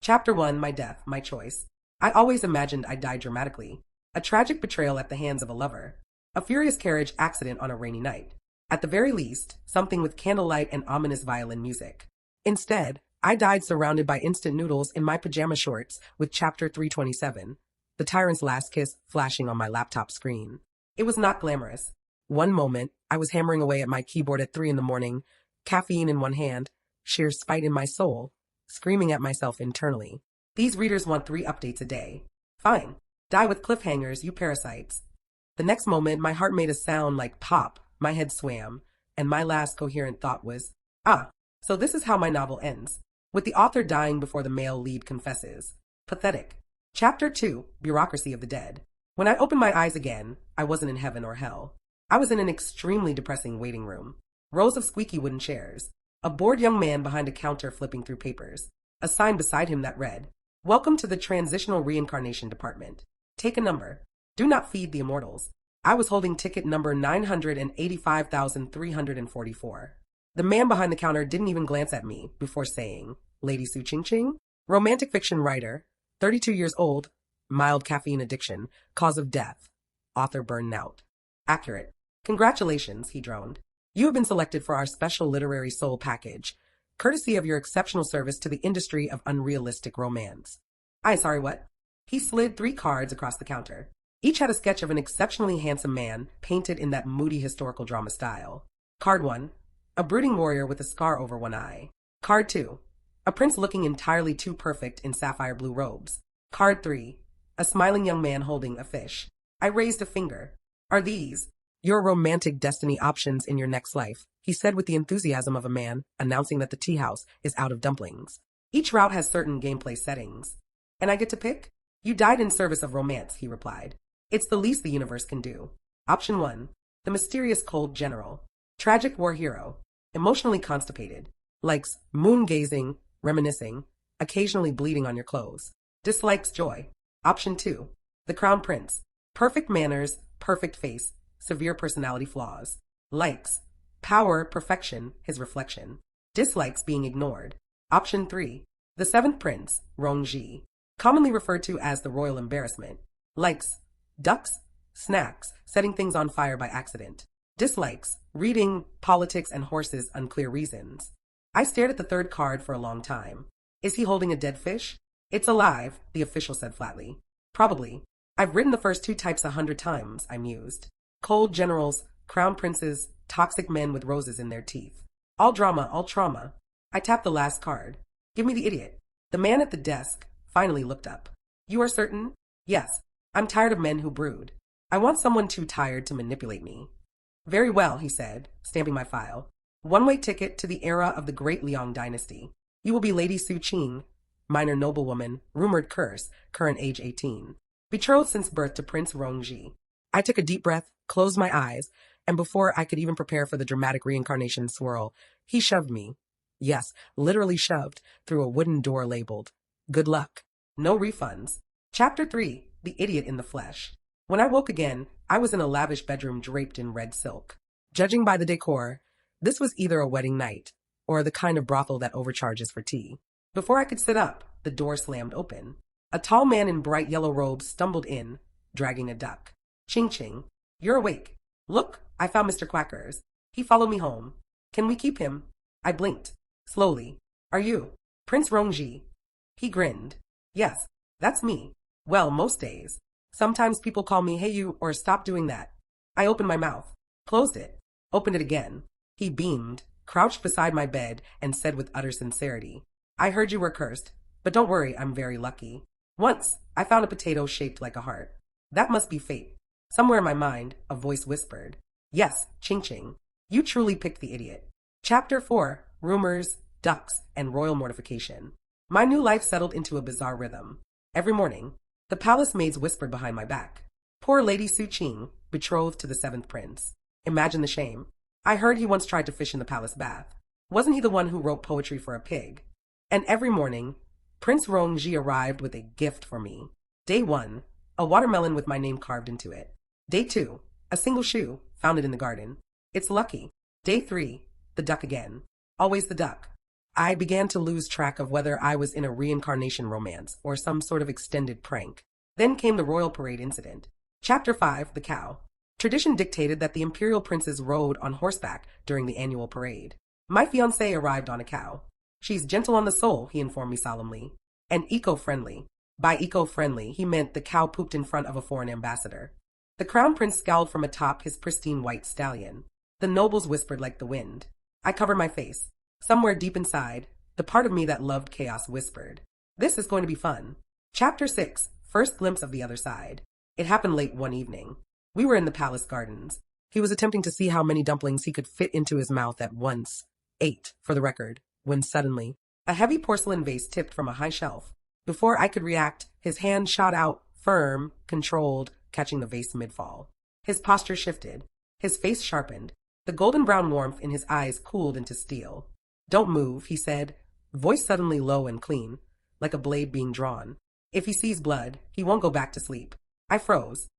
Chapter 1, My Death, My Choice. I always imagined I'd die dramatically. A tragic betrayal at the hands of a lover. A furious carriage accident on a rainy night. At the very least, something with candlelight and ominous violin music. Instead, I died surrounded by instant noodles in my pajama shorts with Chapter 327, the tyrant's last kiss flashing on my laptop screen. It was not glamorous. One moment, I was hammering away at my keyboard at 3 in the morning, caffeine in one hand, sheer spite in my soul, screaming at myself internally. These readers want 3 updates a day. Fine. Die with cliffhangers, you parasites. The next moment, my heart made a sound like pop, my head swam, and my last coherent thought was, so this is how my novel ends, with the author dying before the male lead confesses. Pathetic. Chapter 2, Bureaucracy of the Dead. When I opened my eyes again, I wasn't in heaven or hell. I was in an extremely depressing waiting room. Rows of squeaky wooden chairs. A bored young man behind a counter flipping through papers. A sign beside him that read, "Welcome to the Transitional Reincarnation Department. Take a number. Do not feed the immortals." I was holding ticket number 985,344. The man behind the counter didn't even glance at me before saying, "Lady Su Qingqing? Romantic fiction writer, 32 years old, mild caffeine addiction, cause of death, author burned out." Accurate. "Congratulations," he droned. "You have been selected for our special literary soul package, courtesy of your exceptional service to the industry of unrealistic romance." Sorry, what? He slid 3 cards across the counter. Each had a sketch of an exceptionally handsome man painted in that moody historical drama style. Card 1, a brooding warrior with a scar over one eye. Card 2, a prince looking entirely too perfect in sapphire blue robes. Card 3, a smiling young man holding a fish. I raised a finger. "Are these your romantic destiny options in your next life?" he said with the enthusiasm of a man announcing that the tea house is out of dumplings. "Each route has certain gameplay settings. And I get to pick?" "You died in service of romance," he replied. "It's the least the universe can do." Option 1, the mysterious cold general. Tragic war hero. Emotionally constipated. Likes moon gazing, reminiscing, occasionally bleeding on your clothes. Dislikes joy. Option 2, the crown prince. Perfect manners, perfect face, severe personality flaws. Likes power, perfection, his reflection. Dislikes being ignored. Option 3, the 7th prince, Rongji, commonly referred to as the royal embarrassment. Likes ducks, snacks, setting things on fire by accident. Dislikes reading, politics, and horses, unclear reasons. I stared at the 3rd card for a long time. Is he holding a dead fish? "It's alive," the official said flatly. "Probably. I've written the first 2 types 100 times," I mused. Cold generals, crown princes, toxic men with roses in their teeth. All drama, all trauma. I tapped the last card. "Give me the idiot." The man at the desk finally looked up. "You are certain?" "Yes. I'm tired of men who brood. I want someone too tired to manipulate me." "Very well," he said, stamping my file. "One-way ticket to the era of the Great Liang dynasty. You will be Lady Su Qing, minor noblewoman, rumored curse, current age 18. Betrothed since birth to Prince Rongji." I took a deep breath, closed my eyes, and before I could even prepare for the dramatic reincarnation swirl, he shoved me. Yes, literally shoved, through a wooden door labeled, "Good luck. No refunds." Chapter 3, The Idiot in the Flesh. When I woke again, I was in a lavish bedroom draped in red silk. Judging by the decor, this was either a wedding night, or the kind of brothel that overcharges for tea. Before I could sit up, the door slammed open. A tall man in bright yellow robes stumbled in, dragging a duck. "Qingqing, you're awake. Look, I found Mr. Quackers. He followed me home. Can we keep him?" I blinked. Slowly. "Are you Prince Rongji?" He grinned. "Yes, that's me. Well, most days. Sometimes people call me 'Hey you' or 'Stop doing that.'" I opened my mouth, closed it, opened it again. He beamed, crouched beside my bed, and said with utter sincerity, "I heard you were cursed, but don't worry, I'm very lucky. Once, I found a potato shaped like a heart. That must be fate." Somewhere in my mind, a voice whispered, "Yes, Qingqing, you truly picked the idiot." Chapter 4, Rumors, Ducks, and Royal Mortification. My new life settled into a bizarre rhythm. Every morning, the palace maids whispered behind my back, "Poor Lady Su Qing, betrothed to the 7th prince. Imagine the shame. I heard he once tried to fish in the palace bath. Wasn't he the one who wrote poetry for a pig?" And every morning, Prince Rongji arrived with a gift for me. Day 1, a watermelon with my name carved into it. Day 2, a single shoe, found it in the garden. It's lucky. Day 3, the duck again. Always the duck. I began to lose track of whether I was in a reincarnation romance or some sort of extended prank. Then came the royal parade incident. Chapter 5, The Cow. Tradition dictated that the imperial princes rode on horseback during the annual parade. My fiancé arrived on a cow. She's gentle on the soul, he informed me solemnly, and eco-friendly. By eco-friendly, he meant the cow pooped in front of a foreign ambassador. The crown prince scowled from atop his pristine white stallion. The nobles whispered like the wind. I covered my face. Somewhere deep inside, the part of me that loved chaos whispered, "This is going to be fun." Chapter 6, First Glimpse of the Other Side. It happened late one evening. We were in the palace gardens. He was attempting to see how many dumplings he could fit into his mouth at once. 8, for the record, when suddenly, a heavy porcelain vase tipped from a high shelf. Before I could react, his hand shot out, firm, controlled, catching the vase mid-fall. His posture shifted. His face sharpened. The golden brown warmth in his eyes cooled into steel. "Don't move," he said, voice suddenly low and clean, like a blade being drawn. "If he sees blood, he won't go back to sleep." I froze.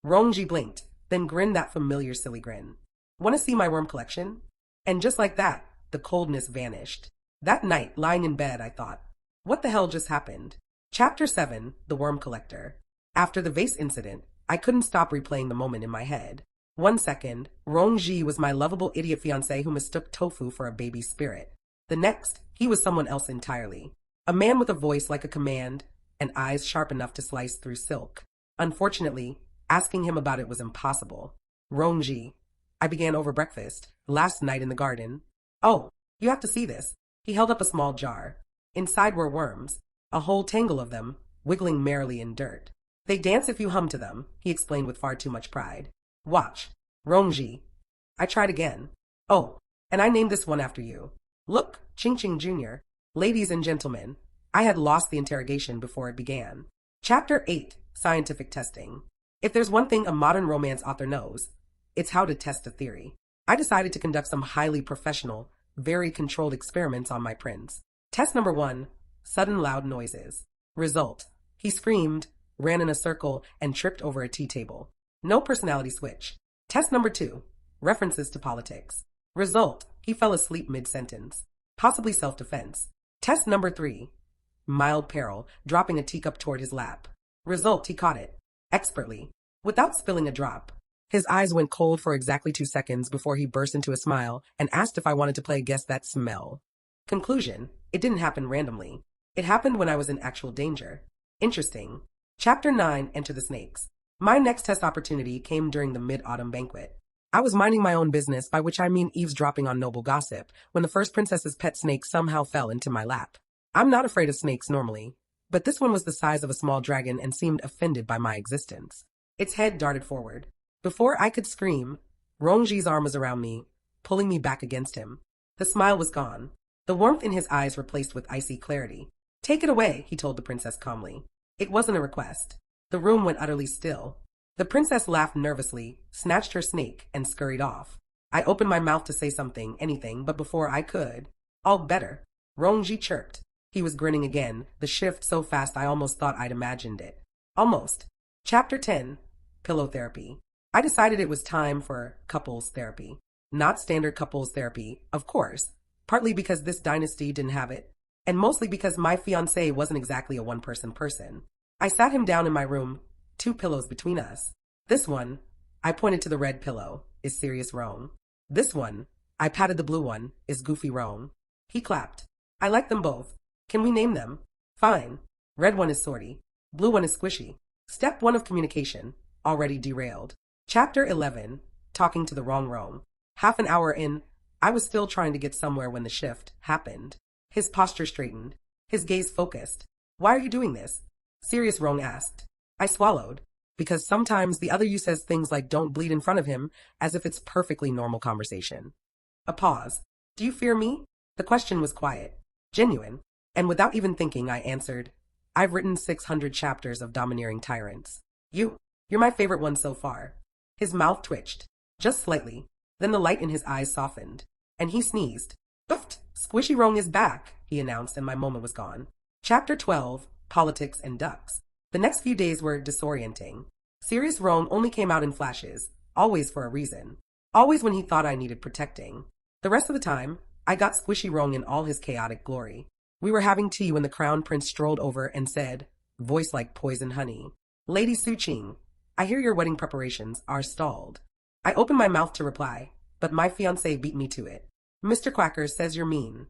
Rongji blinked, then grinned that familiar silly grin. "Want to see my worm collection?" And just like that, the coldness vanished. That night, lying in bed, I thought, what the hell just happened? Chapter 7, The Worm Collector. After the vase incident, I couldn't stop replaying the moment in my head. 1 second, Rongji was my lovable idiot fiancé who mistook tofu for a baby spirit. The next, he was someone else entirely. A man with a voice like a command and eyes sharp enough to slice through silk. Unfortunately, asking him about it was impossible. "Rongji," I began over breakfast, last night in the garden. "Oh, you have to see this." He held up a small jar. Inside were worms, a whole tangle of them, wiggling merrily in dirt. "They dance if you hum to them," he explained with far too much pride. "Watch, Rongji." I tried again. "Oh, and I named this one after you. Look, Qingqing Jr. Ladies and gentlemen." I had lost the interrogation before it began. Chapter 8, Scientific Testing. If there's one thing a modern romance author knows, it's how to test a theory. I decided to conduct some highly professional, very controlled experiments on my prince. Test number 1, sudden loud noises. Result, he screamed, ran in a circle, and tripped over a tea table. No personality switch. Test number 2, references to politics. Result, he fell asleep mid-sentence, possibly self-defense. Test number 3, mild peril, dropping a teacup toward his lap. Result, he caught it, expertly, without spilling a drop. His eyes went cold for exactly 2 seconds before he burst into a smile and asked if I wanted to play Guess That Smell. Conclusion, it didn't happen randomly. It happened when I was in actual danger. Interesting. Chapter 9, Enter the Snakes. My next test opportunity came during the mid-autumn banquet. I was minding my own business, by which I mean eavesdropping on noble gossip, when the first princess's pet snake somehow fell into my lap. I'm not afraid of snakes normally, but this one was the size of a small dragon and seemed offended by my existence. Its head darted forward. Before I could scream, Rongji's arm was around me, pulling me back against him. The smile was gone, the warmth in his eyes replaced with icy clarity. "Take it away," he told the princess calmly. It wasn't a request. The room went utterly still. The princess laughed nervously, snatched her snake, and scurried off. I opened my mouth to say something, anything, but before I could, "All better," Rongji chirped. He was grinning again, the shift so fast I almost thought I'd imagined it. Almost. Chapter 10, Pillow Therapy. I decided it was time for couples therapy. Not standard couples therapy, of course, partly because this dynasty didn't have it, and mostly because my fiancé wasn't exactly a one-person person. I sat him down in my room, 2 pillows between us. This one, I pointed to the red pillow, is Serious Rome. This one, I patted the blue one, is Goofy Rome. He clapped. "I like them both. Can we name them?" "Fine. Red one is Sorty. Blue one is Squishy." Step 1 of communication, already derailed. Chapter 11, Talking to the Wrong Rome. Half an hour in, I was still trying to get somewhere when the shift happened. His posture straightened, his gaze focused. "Why are you doing this?" Serious Rome asked. I swallowed, because sometimes the other you says things like "don't bleed in front of him," as if it's perfectly normal conversation. A pause. "Do you fear me?" The question was quiet, genuine, and without even thinking I answered, "I've written 600 chapters of domineering tyrants. You're my favorite one so far." His mouth twitched, just slightly, then the light in his eyes softened, and he sneezed. "Oofed! Squishy Rong is back," he announced, and my moment was gone. Chapter 12, Politics and Ducks. The next few days were disorienting. Serious Rong only came out in flashes, always for a reason. Always when he thought I needed protecting. The rest of the time, I got Squishy Rong in all his chaotic glory. We were having tea when the crown prince strolled over and said, voice like poison honey, Lady Suqing, I hear your wedding preparations are stalled. I opened my mouth to reply, but my fiancé beat me to it. Mr. Quacker says you're mean.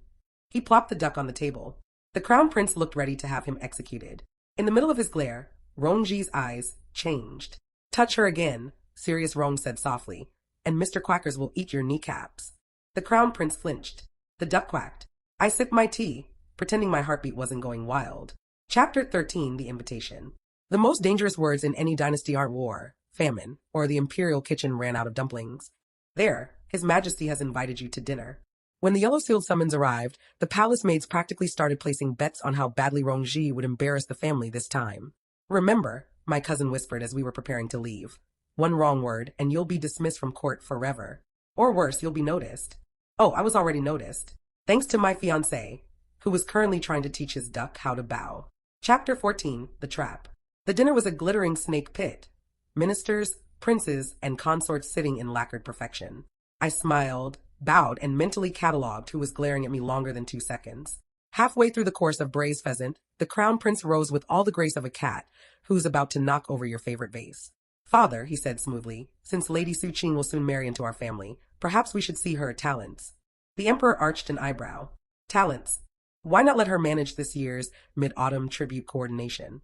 He plopped the duck on the table. The crown prince looked ready to have him executed. In the middle of his glare, Rongji's eyes changed. Touch her again, Serious Rong said softly, and Mr. Quackers will eat your kneecaps. The crown prince flinched. The duck quacked. I sipped my tea, pretending my heartbeat wasn't going wild. Chapter 13, The Invitation. The most dangerous words in any dynasty aren't war, famine, or the imperial kitchen ran out of dumplings. There, His Majesty has invited you to dinner. When the yellow-sealed summons arrived, the palace maids practically started placing bets on how badly Rongji would embarrass the family this time. Remember, my cousin whispered as we were preparing to leave. One wrong word, and you'll be dismissed from court forever. Or worse, you'll be noticed. Oh, I was already noticed. Thanks to my fiancé, who was currently trying to teach his duck how to bow. Chapter 14, The Trap. The dinner was a glittering snake pit. Ministers, princes, and consorts sitting in lacquered perfection. I smiled, bowed, and mentally catalogued who was glaring at me longer than 2 seconds. Halfway through the course of braised pheasant, the crown prince rose with all the grace of a cat who's about to knock over your favorite vase. Father, he said smoothly, since Lady Suqing will soon marry into our family, perhaps we should see her talents. The emperor arched an eyebrow. Talents. Why not let her manage this year's mid-autumn tribute coordination?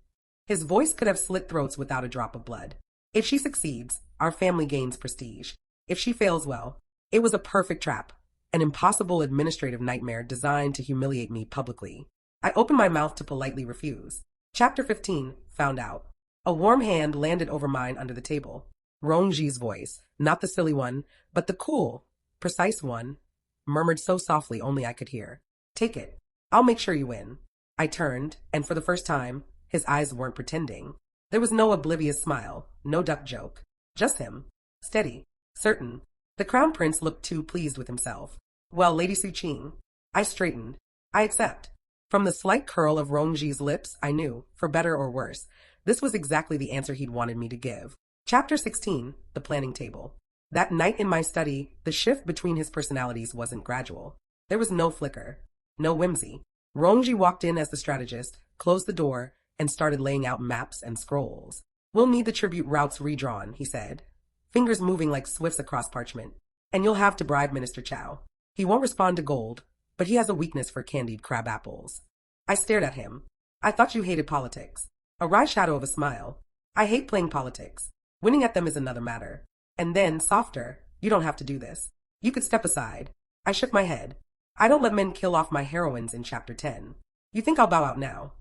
His voice could have slit throats without a drop of blood. If she succeeds, our family gains prestige. If she fails, well, it was a perfect trap, an impossible administrative nightmare designed to humiliate me publicly. I opened my mouth to politely refuse. Chapter 15, Found Out. A warm hand landed over mine under the table. Rongji's voice, not the silly one, but the cool, precise one, murmured so softly only I could hear. Take it. I'll make sure you win. I turned, and for the first time, his eyes weren't pretending. There was no oblivious smile, no duck joke. Just him. Steady. Certain. The crown prince looked too pleased with himself. Well, Lady Suqing. I straightened. I accept. From the slight curl of Rongji's lips, I knew, for better or worse, this was exactly the answer he'd wanted me to give. Chapter 16, The Planning Table. That night in my study, the shift between his personalities wasn't gradual. There was no flicker, no whimsy. Rongji walked in as the strategist, closed the door, and started laying out maps and scrolls. We'll need the tribute routes redrawn, he said, fingers moving like swifts across parchment. And you'll have to bribe Minister Chow. He won't respond to gold, but he has a weakness for candied crab apples. I stared at him. I thought you hated politics. A wry shadow of a smile. I hate playing politics. Winning at them is another matter. And then, softer, you don't have to do this. You could step aside. I shook my head. I don't let men kill off my heroines in chapter 10. You think I'll bow out now?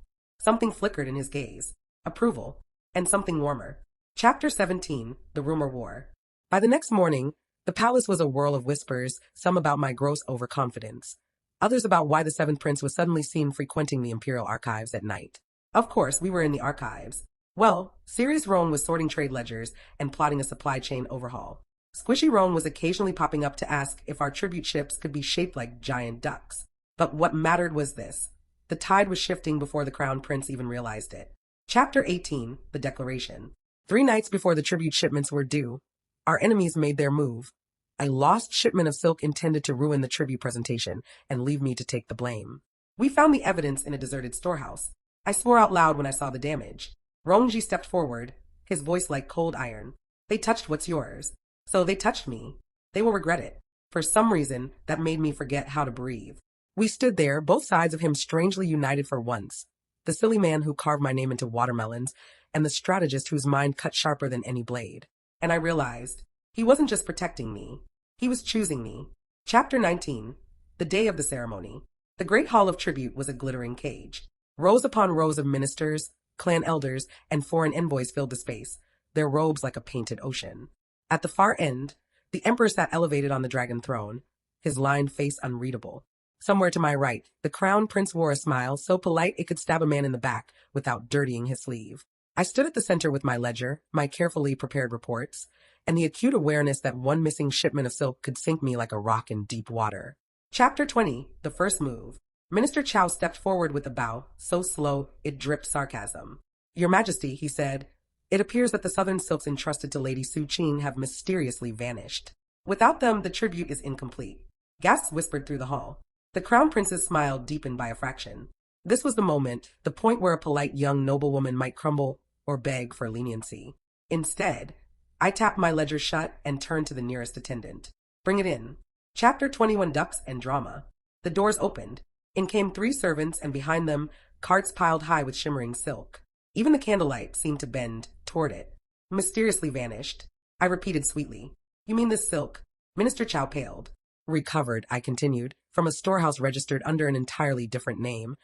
Something flickered in his gaze. Approval. And something warmer. Chapter 17, The Rumor War. By the next morning, the palace was a whirl of whispers, some about my gross overconfidence, others about why the seventh prince was suddenly seen frequenting the imperial archives at night. Of course, we were in the archives. Well, Serious Rome was sorting trade ledgers and plotting a supply chain overhaul. Squishy Rome was occasionally popping up to ask if our tribute ships could be shaped like giant ducks. But what mattered was this. The tide was shifting before the crown prince even realized it. Chapter 18, The Declaration. 3 nights before the tribute shipments were due, our enemies made their move. A lost shipment of silk intended to ruin the tribute presentation and leave me to take the blame. We found the evidence in a deserted storehouse. I swore out loud when I saw the damage. Rongji stepped forward, his voice like cold iron. They touched what's yours. So they touched me. They will regret it. For some reason, that made me forget how to breathe. We stood there, both sides of him strangely united for once. The silly man who carved my name into watermelons, and the strategist whose mind cut sharper than any blade. And I realized, he wasn't just protecting me. He was choosing me. Chapter 19, The Day of the Ceremony. The Great Hall of Tribute was a glittering cage. Rows upon rows of ministers, clan elders, and foreign envoys filled the space, their robes like a painted ocean. At the far end, the emperor sat elevated on the dragon throne, his lined face unreadable. Somewhere to my right, the crown prince wore a smile so polite it could stab a man in the back without dirtying his sleeve. I stood at the center with my ledger, my carefully prepared reports, and the acute awareness that one missing shipment of silk could sink me like a rock in deep water. Chapter 20, The First Move. Minister Chow stepped forward with a bow, so slow it dripped sarcasm. Your Majesty, he said, it appears that the southern silks entrusted to Lady Suqing have mysteriously vanished. Without them, the tribute is incomplete. Gasps whispered through the hall. The crown prince's smile deepened by a fraction. This was the moment, the point where a polite young noblewoman might crumble or beg for leniency. Instead, I tapped my ledger shut and turned to the nearest attendant. Bring it in. Chapter 21 Ducks and Drama. The doors opened. In came 3 servants, and behind them, carts piled high with shimmering silk. Even the candlelight seemed to bend toward it. Mysteriously vanished. I repeated sweetly. You mean this silk? Minister Chow paled. Recovered, I continued, from a storehouse registered under an entirely different name.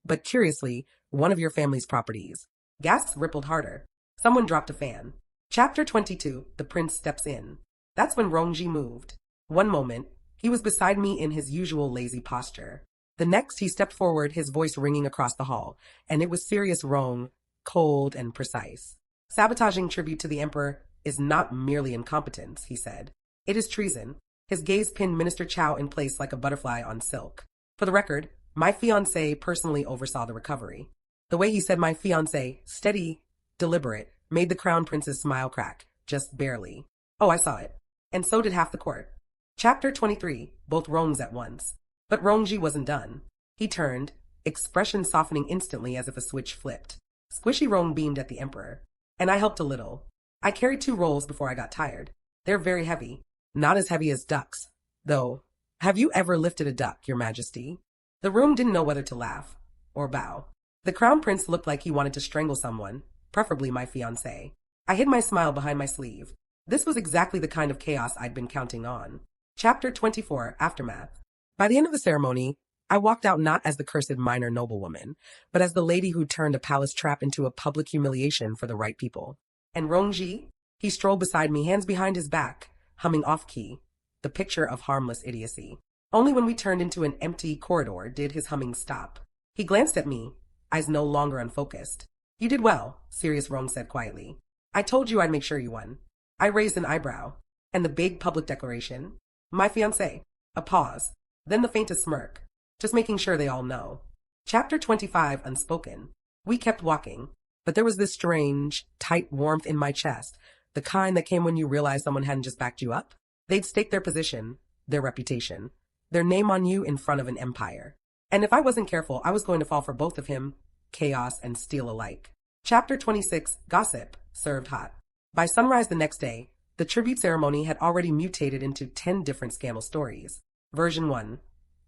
But curiously, one of your family's properties. Gasps rippled harder. Someone dropped a fan. Chapter 22 The Prince Steps In. That's when Rongji moved. One moment, he was beside me in his usual lazy posture. The next, he stepped forward, his voice ringing across the hall, and it was serious Rong, cold and precise. Sabotaging tribute to the emperor is not merely incompetence, he said. It is treason. His gaze pinned Minister Chow in place like a butterfly on silk. For the record, my fiancé personally oversaw the recovery. The way he said my fiancé, steady, deliberate, made the crown prince's smile crack, just barely. Oh, I saw it. And so did half the court. Chapter 23, both Rongs at once. But Rongji wasn't done. He turned, expression softening instantly as if a switch flipped. Squishy Rong beamed at the emperor. And I helped a little. I carried 2 rolls before I got tired. They're very heavy. Not as heavy as ducks, though. Have you ever lifted a duck, your majesty? The room didn't know whether to laugh or bow. The crown prince looked like he wanted to strangle someone, preferably my fiancé. I hid my smile behind my sleeve. This was exactly the kind of chaos I'd been counting on. Chapter 24 Aftermath. By the end of the ceremony, I walked out not as the cursed minor noblewoman, but as the lady who turned a palace trap into a public humiliation for the right people. And Rongji? He strolled beside me, hands behind his back, humming off-key, the picture of harmless idiocy. Only when we turned into an empty corridor did his humming stop. He glanced at me, eyes no longer unfocused. You did well, serious Rong said quietly. I told you I'd make sure you won. I raised an eyebrow. And the big public declaration? My fiancé. A pause. Then the faintest smirk. Just making sure they all know. Chapter 25 Unspoken. We kept walking, but there was this strange, tight warmth in my chest, the kind that came when you realized someone hadn't just backed you up. They'd staked their position, their reputation, their name on you in front of an empire. And if I wasn't careful, I was going to fall for both of him, chaos and steel alike. Chapter 26 Gossip, served hot. By sunrise the next day, the tribute ceremony had already mutated into 10 different scandal stories. Version 1.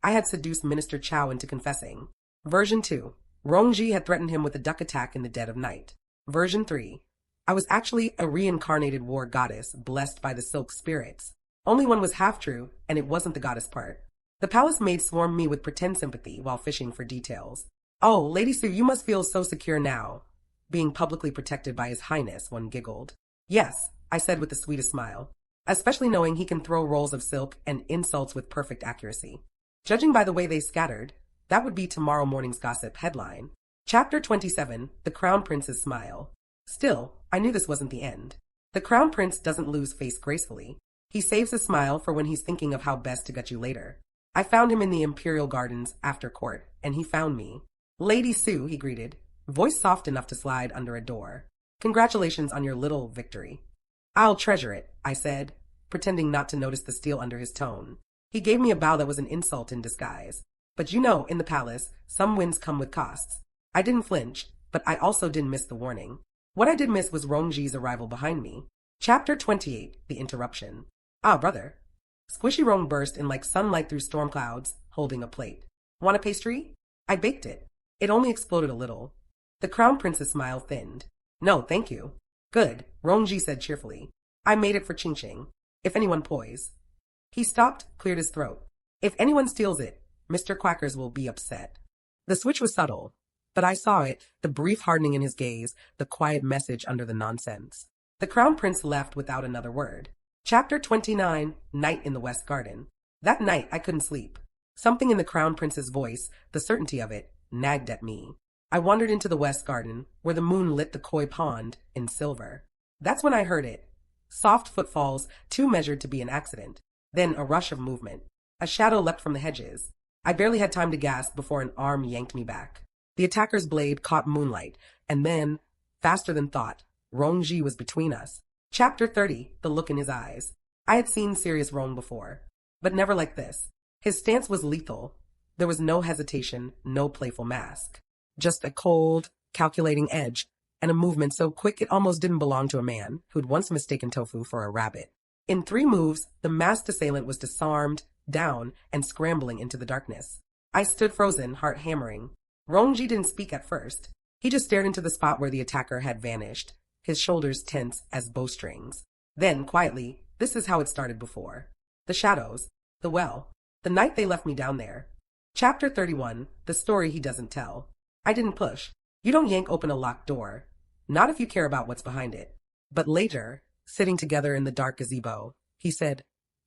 I had seduced Minister Chow into confessing. Version 2. Rongji had threatened him with a duck attack in the dead of night. Version 3. I was actually a reincarnated war goddess blessed by the silk spirits. Only one was half true, and it wasn't the goddess part. The palace maid swarmed me with pretend sympathy while fishing for details. Oh, Lady Sue, you must feel so secure now, being publicly protected by His Highness, one giggled. Yes, I said with the sweetest smile, especially knowing he can throw rolls of silk and insults with perfect accuracy. Judging by the way they scattered, that would be tomorrow morning's gossip headline. Chapter 27 The Crown Prince's Smile. Still, I knew this wasn't the end. The Crown Prince doesn't lose face gracefully. He saves his smile for when he's thinking of how best to get you later. I found him in the Imperial Gardens after court, and he found me. Lady Sue, he greeted, voice soft enough to slide under a door. Congratulations on your little victory. I'll treasure it, I said, pretending not to notice the steel under his tone. He gave me a bow that was an insult in disguise. But you know, in the palace, some wins come with costs. I didn't flinch, but I also didn't miss the warning. What I did miss was Rongji's arrival behind me. Chapter 28 The Interruption. Ah, brother. Squishy Rong burst in like sunlight through storm clouds, holding a plate. Want a pastry? I baked it. It only exploded a little. The Crown Prince's smile thinned. No, thank you. Good, Rongji said cheerfully. I made it for Qingqing. If anyone poise. He stopped, cleared his throat. If anyone steals it, Mr. Quackers will be upset. The switch was subtle, but I saw it, the brief hardening in his gaze, the quiet message under the nonsense. The Crown Prince left without another word. Chapter 29 Night in the West Garden. That night I couldn't sleep. Something in the Crown Prince's voice, the certainty of it, nagged at me. I wandered into the West Garden, where the moon lit the koi pond in silver. That's when I heard it. Soft footfalls, too measured to be an accident. Then a rush of movement. A shadow leapt from the hedges. I barely had time to gasp before an arm yanked me back. The attacker's blade caught moonlight, and then, faster than thought, Rongji was between us. Chapter 30 The Look in His Eyes. I had seen serious Rong before, but never like this. His stance was lethal. There was no hesitation, no playful mask. Just a cold, calculating edge, and a movement so quick it almost didn't belong to a man who'd once mistaken tofu for a rabbit. In 3 moves, the masked assailant was disarmed, down, and scrambling into the darkness. I stood frozen, heart hammering. Rongji didn't speak at first. He just stared into the spot where the attacker had vanished, his shoulders tense as bowstrings. Then, quietly, this is how it started before. The shadows, the well, the night they left me down there. Chapter 31, the story he doesn't tell. I didn't push. You don't yank open a locked door. Not if you care about what's behind it. But later, sitting together in the dark gazebo, he said,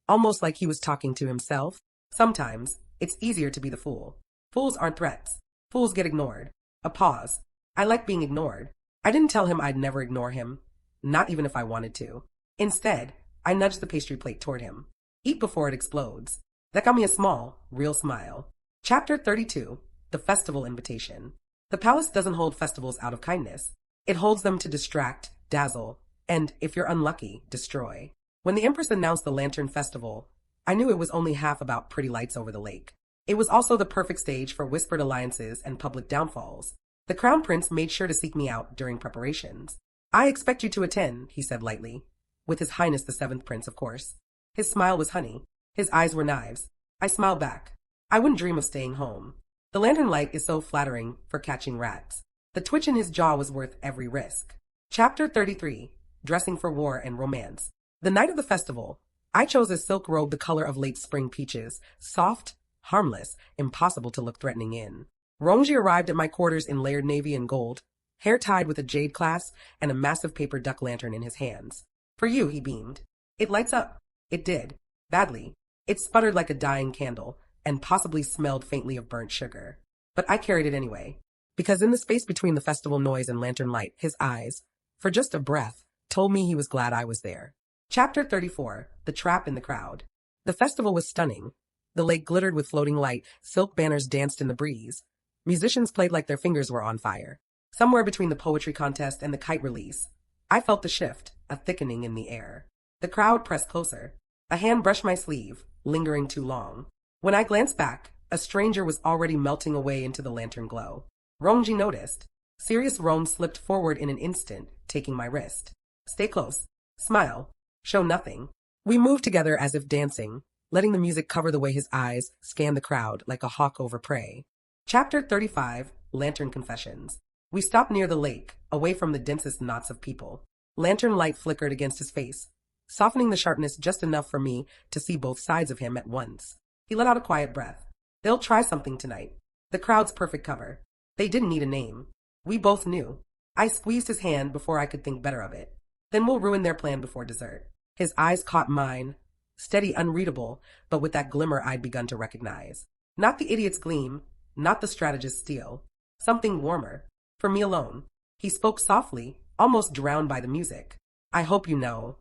almost like he was talking to himself, sometimes it's easier to be the fool. Fools aren't threats. Fools get ignored. A pause. I like being ignored. I didn't tell him I'd never ignore him, not even if I wanted to. Instead, I nudged the pastry plate toward him. Eat before it explodes. That got me a small, real smile. Chapter 32, the festival invitation. The palace doesn't hold festivals out of kindness. It holds them to distract, dazzle, and, if you're unlucky, destroy. When the Empress announced the Lantern Festival, I knew it was only half about pretty lights over the lake. It was also the perfect stage for whispered alliances and public downfalls. The Crown Prince made sure to seek me out during preparations. I expect you to attend, he said lightly. With His Highness the 7th Prince, of course. His smile was honey. His eyes were knives. I smiled back. I wouldn't dream of staying home. The lantern light is so flattering for catching rats. The twitch in his jaw was worth every risk. Chapter 33, Dressing for War and Romance. The night of the festival, I chose a silk robe the color of late spring peaches, soft, harmless, impossible to look threatening in. Rongji arrived at my quarters in layered navy and gold, hair tied with a jade clasp and a massive paper duck lantern in his hands. For you, he beamed. It lights up. It did. Badly. It sputtered like a dying candle, and possibly smelled faintly of burnt sugar. But I carried it anyway, because in the space between the festival noise and lantern light, his eyes, for just a breath, told me he was glad I was there. Chapter 34, The Trap in the Crowd. The festival was stunning. The lake glittered with floating light, silk banners danced in the breeze. Musicians played like their fingers were on fire. Somewhere between the poetry contest and the kite release, I felt the shift, a thickening in the air. The crowd pressed closer. A hand brushed my sleeve, lingering too long. When I glanced back, a stranger was already melting away into the lantern glow. Rongji noticed. Serious Rome slipped forward in an instant, taking my wrist. Stay close. Smile. Show nothing. We moved together as if dancing, letting the music cover the way his eyes scanned the crowd like a hawk over prey. Chapter 35, Lantern Confessions. We stopped near the lake, away from the densest knots of people. Lantern light flickered against his face, softening the sharpness just enough for me to see both sides of him at once. He let out a quiet breath. They'll try something tonight. The crowd's perfect cover. They didn't need a name. We both knew. I squeezed his hand before I could think better of it. Then we'll ruin their plan before dessert. His eyes caught mine, steady, unreadable, but with that glimmer I'd begun to recognize. Not the idiot's gleam, not the strategist's steel. Something warmer. For me alone. He spoke softly, almost drowned by the music. I hope you know.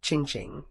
Qingqing.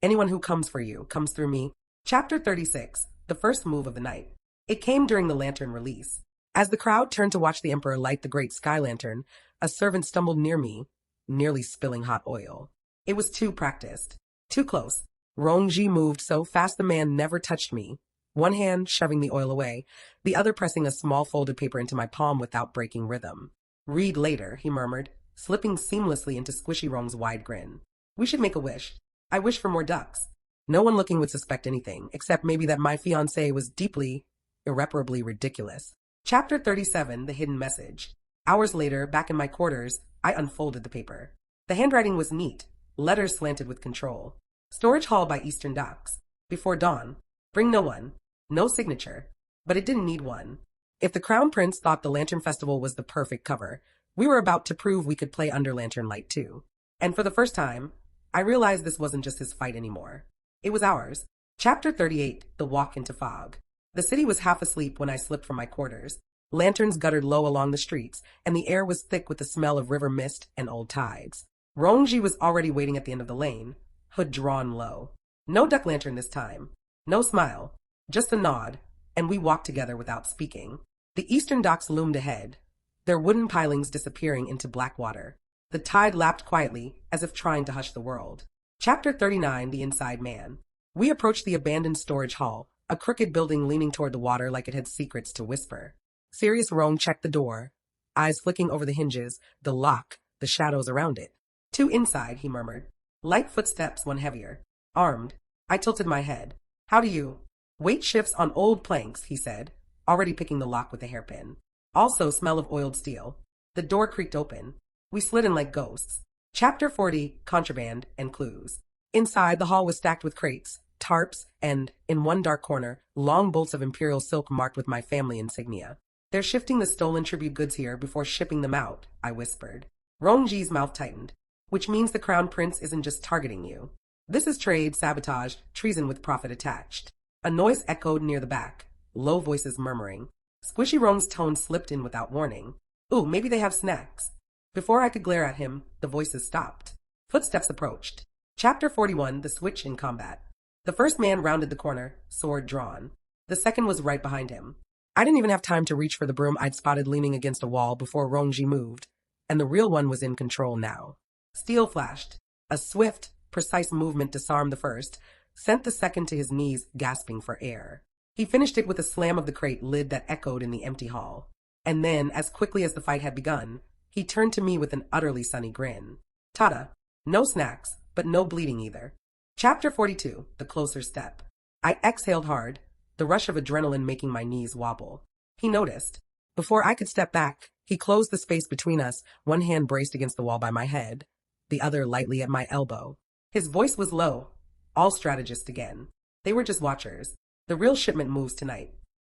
Anyone who comes for you comes through me. Chapter 36, the first move of the night. It came during the lantern release. As the crowd turned to watch the emperor light the great sky lantern, a servant stumbled near me, nearly spilling hot oil. It was too practiced. Too close. Rongji moved so fast the man never touched me, one hand shoving the oil away, the other pressing a small folded paper into my palm without breaking rhythm. Read later, he murmured, slipping seamlessly into Squishy Rong's wide grin. We should make a wish. I wish for more ducks. No one looking would suspect anything, except maybe that my fiancé was deeply, irreparably ridiculous. Chapter 37, The Hidden Message. Hours later, back in my quarters, I unfolded the paper. The handwriting was neat, letters slanted with control. Storage hall by Eastern Docks. Before dawn. Bring no one. No signature. But it didn't need one. If the Crown Prince thought the Lantern Festival was the perfect cover, we were about to prove we could play under lantern light too. And for the first time, I realized this wasn't just his fight anymore. It was ours. Chapter 38, The Walk into Fog. The city was half asleep when I slipped from my quarters. Lanterns guttered low along the streets, and the air was thick with the smell of river mist and old tides. Rongji was already waiting at the end of the lane, hood drawn low. No duck lantern this time. No smile. Just a nod, and we walked together without speaking. The eastern docks loomed ahead, their wooden pilings disappearing into black water. The tide lapped quietly, as if trying to hush the world. Chapter 39, The Inside Man. We approached the abandoned storage hall, a crooked building leaning toward the water like it had secrets to whisper. Sirius Rome checked the door, eyes flicking over the hinges, the lock, the shadows around it. Two inside, he murmured. Light footsteps, one heavier. Armed. I tilted my head. How do you? Weight shifts on old planks, he said, already picking the lock with a hairpin. Also smell of oiled steel. The door creaked open. We slid in like ghosts. Chapter 40, Contraband and Clues. Inside, the hall was stacked with crates, tarps, and, in one dark corner, long bolts of imperial silk marked with my family insignia. They're shifting the stolen tribute goods here before shipping them out, I whispered. Rongji's mouth tightened. Which means the crown prince isn't just targeting you. This is trade, sabotage, treason with profit attached. A noise echoed near the back, low voices murmuring. Squishy Rong's tone slipped in without warning. Ooh, maybe they have snacks. Before I could glare at him, the voices stopped. Footsteps approached. Chapter 41, The Switch in Combat. The first man rounded the corner, sword drawn. The second was right behind him. I didn't even have time to reach for the broom I'd spotted leaning against a wall before Rongji moved, and the real one was in control now. Steel flashed. A swift, precise movement disarmed the first, sent the second to his knees, gasping for air. He finished it with a slam of the crate lid that echoed in the empty hall. And then, as quickly as the fight had begun, he turned to me with an utterly sunny grin. Tada. No snacks, but no bleeding either. Chapter 42, The Closer Step. I exhaled hard, the rush of adrenaline making my knees wobble. He noticed. Before I could step back, he closed the space between us, one hand braced against the wall by my head, the other lightly at my elbow. His voice was low. All strategists again. They were just watchers. The real shipment moves tonight.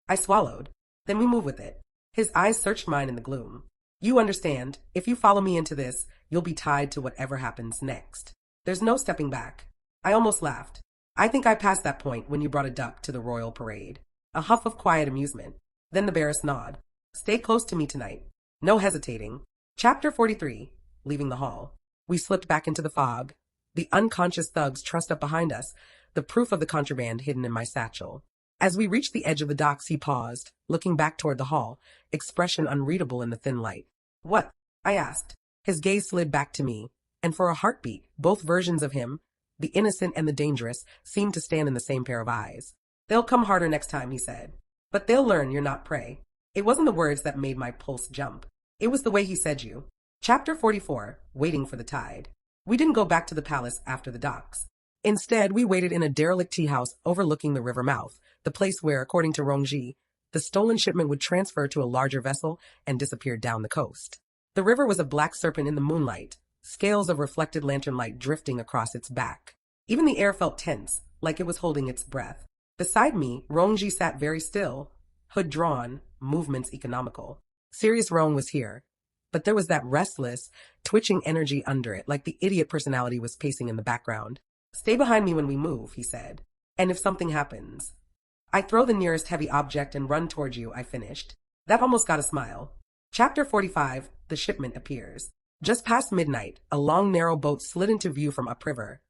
I swallowed. Then we move with it. His eyes searched mine in the gloom. You understand, if you follow me into this, you'll be tied to whatever happens next. There's no stepping back. I almost laughed. I think I passed that point when you brought a duck to the royal parade. A huff of quiet amusement. Then the barest nod. Stay close to me tonight. No hesitating. Chapter 43, Leaving the Hall. We slipped back into the fog. The unconscious thugs trussed up behind us, the proof of the contraband hidden in my satchel. As we reached the edge of the docks, he paused, looking back toward the hall, expression unreadable in the thin light. What? I asked. His gaze slid back to me, and for a heartbeat, both versions of him, the innocent and the dangerous, seemed to stand in the same pair of eyes. They'll come harder next time, he said. But they'll learn you're not prey. It wasn't the words that made my pulse jump. It was the way he said you. Chapter 44, Waiting for the Tide. We didn't go back to the palace after the docks. Instead, we waited in a derelict tea house overlooking the river mouth, the place where, according to Rongji, the stolen shipment would transfer to a larger vessel and disappear down the coast. The river was a black serpent in the moonlight, scales of reflected lantern light drifting across its back. Even the air felt tense, like it was holding its breath. Beside me, Rongji sat very still, hood drawn, movements economical. Sirius Rome was here, but there was that restless, twitching energy under it, like the idiot personality was pacing in the background. Stay behind me when we move, he said. And if something happens. I throw the nearest heavy object and run toward you, I finished. That almost got a smile. Chapter 45, The Shipment Appears. Just past midnight, a long narrow boat slid into view from upriver,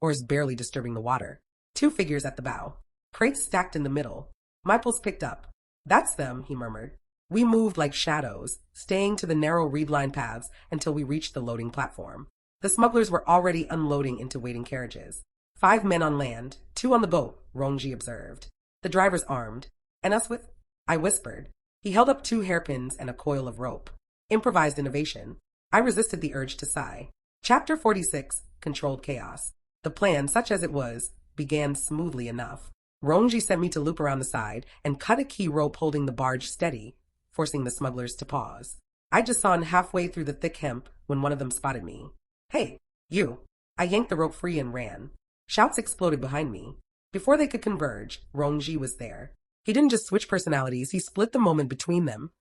oars barely disturbing the water. Two figures at the bow. Crates stacked in the middle. My pulse picked up. That's them, he murmured. We moved like shadows, staying to the narrow reed-lined paths until we reached the loading platform. The smugglers were already unloading into waiting carriages. 5 men on land, 2 on the boat, Rongji observed. The drivers armed. And us with? I whispered. He held up 2 hairpins and a coil of rope. Improvised innovation. I resisted the urge to sigh. Chapter 46, Controlled Chaos. The plan, such as it was, began smoothly enough. Rongji sent me to loop around the side and cut a key rope holding the barge steady, forcing the smugglers to pause. I just saw halfway through the thick hemp when one of them spotted me. Hey, you. I yanked the rope free and ran. Shouts exploded behind me. Before they could converge, Rongji was there. He didn't just switch personalities, he split the moment between them.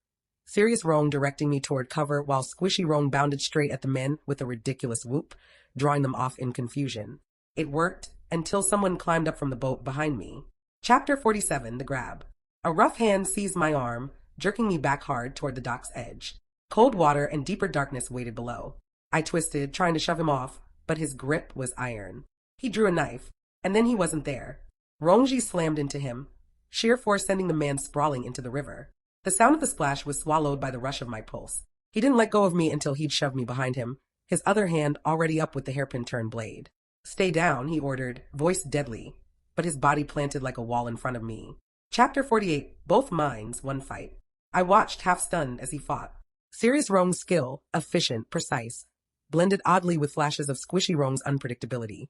Sirius Rong directing me toward cover while Squishy Rong bounded straight at the men with a ridiculous whoop, drawing them off in confusion. It worked until someone climbed up from the boat behind me. Chapter 47, The Grab. A rough hand seized my arm, jerking me back hard toward the dock's edge. Cold water and deeper darkness waited below. I twisted, trying to shove him off, but his grip was iron. He drew a knife, and then he wasn't there. Rongji slammed into him, sheer force sending the man sprawling into the river. The sound of the splash was swallowed by the rush of my pulse. He didn't let go of me until he'd shoved me behind him, his other hand already up with the hairpin-turned blade. Stay down, he ordered, voice deadly. but his body planted like a wall in front of me. Chapter 48, Both Minds, One Fight. I watched, half stunned, as he fought. Serious Rong's skill, efficient, precise, blended oddly with flashes of squishy Rong's unpredictability.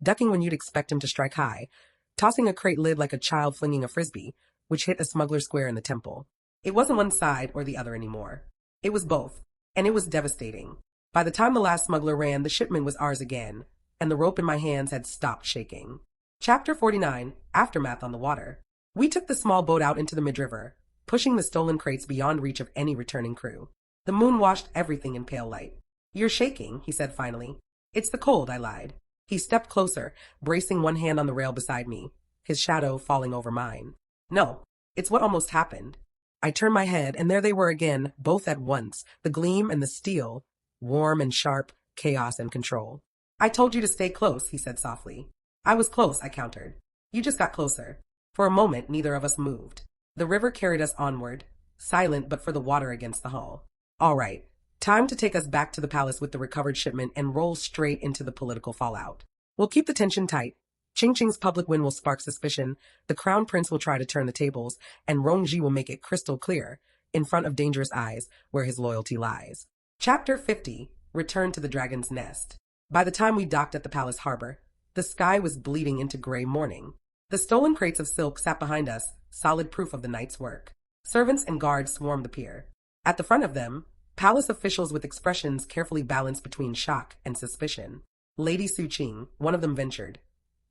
Ducking when you'd expect him to strike high, tossing a crate lid like a child flinging a frisbee, which hit a smuggler square in the temple. It wasn't one side or the other anymore. It was both, and it was devastating. By the time the last smuggler ran, the shipment was ours again, and the rope in my hands had stopped shaking. Chapter 49, Aftermath on the Water. We took the small boat out into the mid-river, pushing the stolen crates beyond reach of any returning crew. The moon washed everything in pale light. "You're shaking," he said finally. "It's the cold," I lied. He stepped closer, bracing one hand on the rail beside me, his shadow falling over mine. "No, it's what almost happened." I turned my head, and there they were again, both at once, the gleam and the steel, warm and sharp, chaos and control. "I told you to stay close," he said softly. "I was close," I countered. "You just got closer." For a moment, neither of us moved. The river carried us onward, silent but for the water against the hull. All right, time to take us back to the palace with the recovered shipment and roll straight into the political fallout. We'll keep the tension tight. Qingqing's public win will spark suspicion, the crown prince will try to turn the tables, and Rongji will make it crystal clear, in front of dangerous eyes, where his loyalty lies. Chapter 50, Return to the Dragon's Nest. By the time we docked at the palace harbor, the sky was bleeding into gray morning. The stolen crates of silk sat behind us, solid proof of the night's work. Servants and guards swarmed the pier. At the front of them, palace officials with expressions carefully balanced between shock and suspicion. Lady Qingqing, one of them ventured.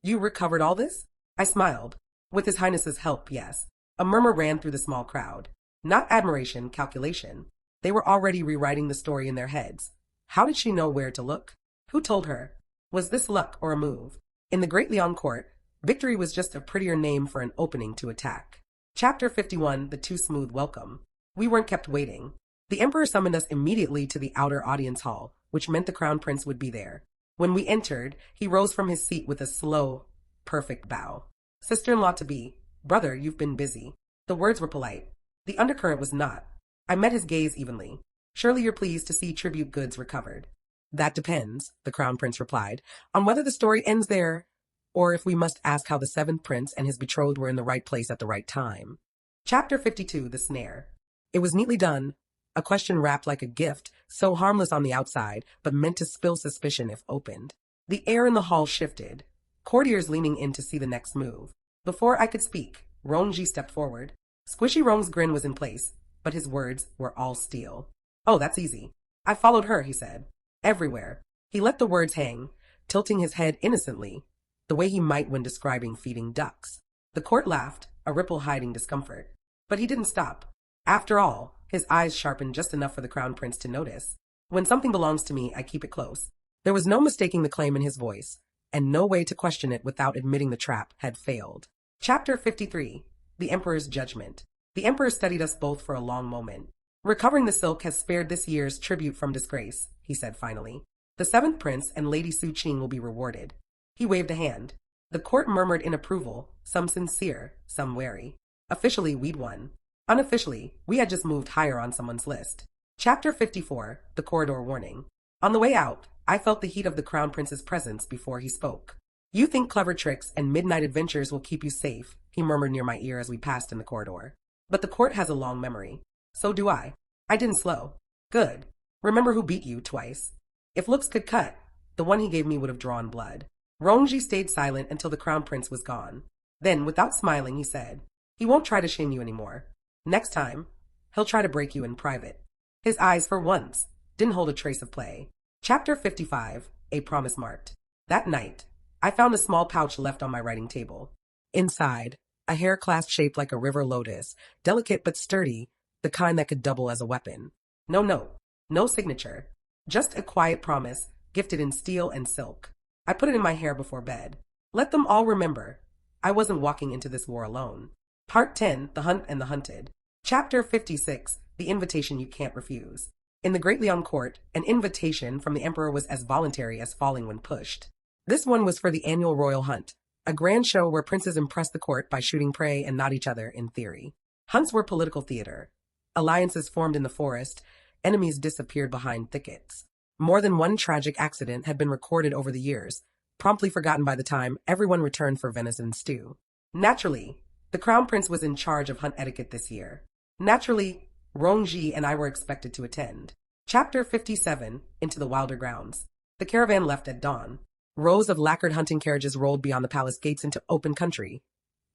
"You recovered all this?" I smiled. "With His Highness's help, yes." A murmur ran through the small crowd. Not admiration, calculation. They were already rewriting the story in their heads. How did she know where to look? Who told her? Was this luck or a move? In the Great Liang Court, victory was just a prettier name for an opening to attack. Chapter 51, The Too Smooth Welcome. We weren't kept waiting. The Emperor summoned us immediately to the outer audience hall, which meant the Crown Prince would be there. When we entered, he rose from his seat with a slow, perfect bow. "Sister-in-law-to-be, brother, you've been busy." The words were polite. The undercurrent was not. I met his gaze evenly. "Surely you're pleased to see tribute goods recovered." "That depends," the Crown Prince replied, "on whether the story ends there, or if we must ask how the seventh prince and his betrothed were in the right place at the right time." Chapter 52, The Snare. It was neatly done, a question wrapped like a gift, so harmless on the outside, but meant to spill suspicion if opened. The air in the hall shifted, courtiers leaning in to see the next move. Before I could speak, Rongji stepped forward. Squishy Rong's grin was in place, but his words were all steel. "Oh, that's easy. I followed her," he said. "Everywhere." He let the words hang, tilting his head innocently, the way he might when describing feeding ducks. The court laughed, a ripple hiding discomfort. But he didn't stop. After all, his eyes sharpened just enough for the Crown Prince to notice. When something belongs to me, I keep it close. There was no mistaking the claim in his voice, and no way to question it without admitting the trap had failed. Chapter 53, The Emperor's Judgment. The Emperor studied us both for a long moment. "Recovering the silk has spared this year's tribute from disgrace," he said finally. "The seventh prince and Lady Qingqing will be rewarded." He waved a hand. The court murmured in approval, some sincere, some wary. Officially, we'd won. Unofficially, we had just moved higher on someone's list. Chapter 54, The Corridor Warning. On the way out, I felt the heat of the Crown Prince's presence before he spoke. "You think clever tricks and midnight adventures will keep you safe," he murmured near my ear as we passed in the corridor. "But the court has a long memory. So do I." I didn't slow. "Good. Remember who beat you twice." If looks could cut, the one he gave me would have drawn blood. Rongji stayed silent until the Crown Prince was gone. Then, without smiling, he said, "He won't try to shame you anymore. Next time, he'll try to break you in private." His eyes, for once, didn't hold a trace of play. Chapter 55, A Promise Marked. That night, I found a small pouch left on my writing table. Inside, a hair clasp shaped like a river lotus, delicate but sturdy, the kind that could double as a weapon. No note, no signature, just a quiet promise, gifted in steel and silk. I put it in my hair before bed. Let them all remember, I wasn't walking into this war alone. Part 10, The Hunt and the Hunted. Chapter 56, The Invitation You Can't Refuse. In the Great Liang Court, an invitation from the Emperor was as voluntary as falling when pushed. This one was for the annual royal hunt, a grand show where princes impress the court by shooting prey and not each other in theory. Hunts were political theater. Alliances formed in the forest, enemies disappeared behind thickets. More than one tragic accident had been recorded over the years, promptly forgotten by the time everyone returned for venison stew. Naturally, the crown prince was in charge of hunt etiquette this year. Naturally, Rongji and I were expected to attend. Chapter 57, Into the Wilder Grounds. The caravan left at dawn. Rows of lacquered hunting carriages rolled beyond the palace gates into open country.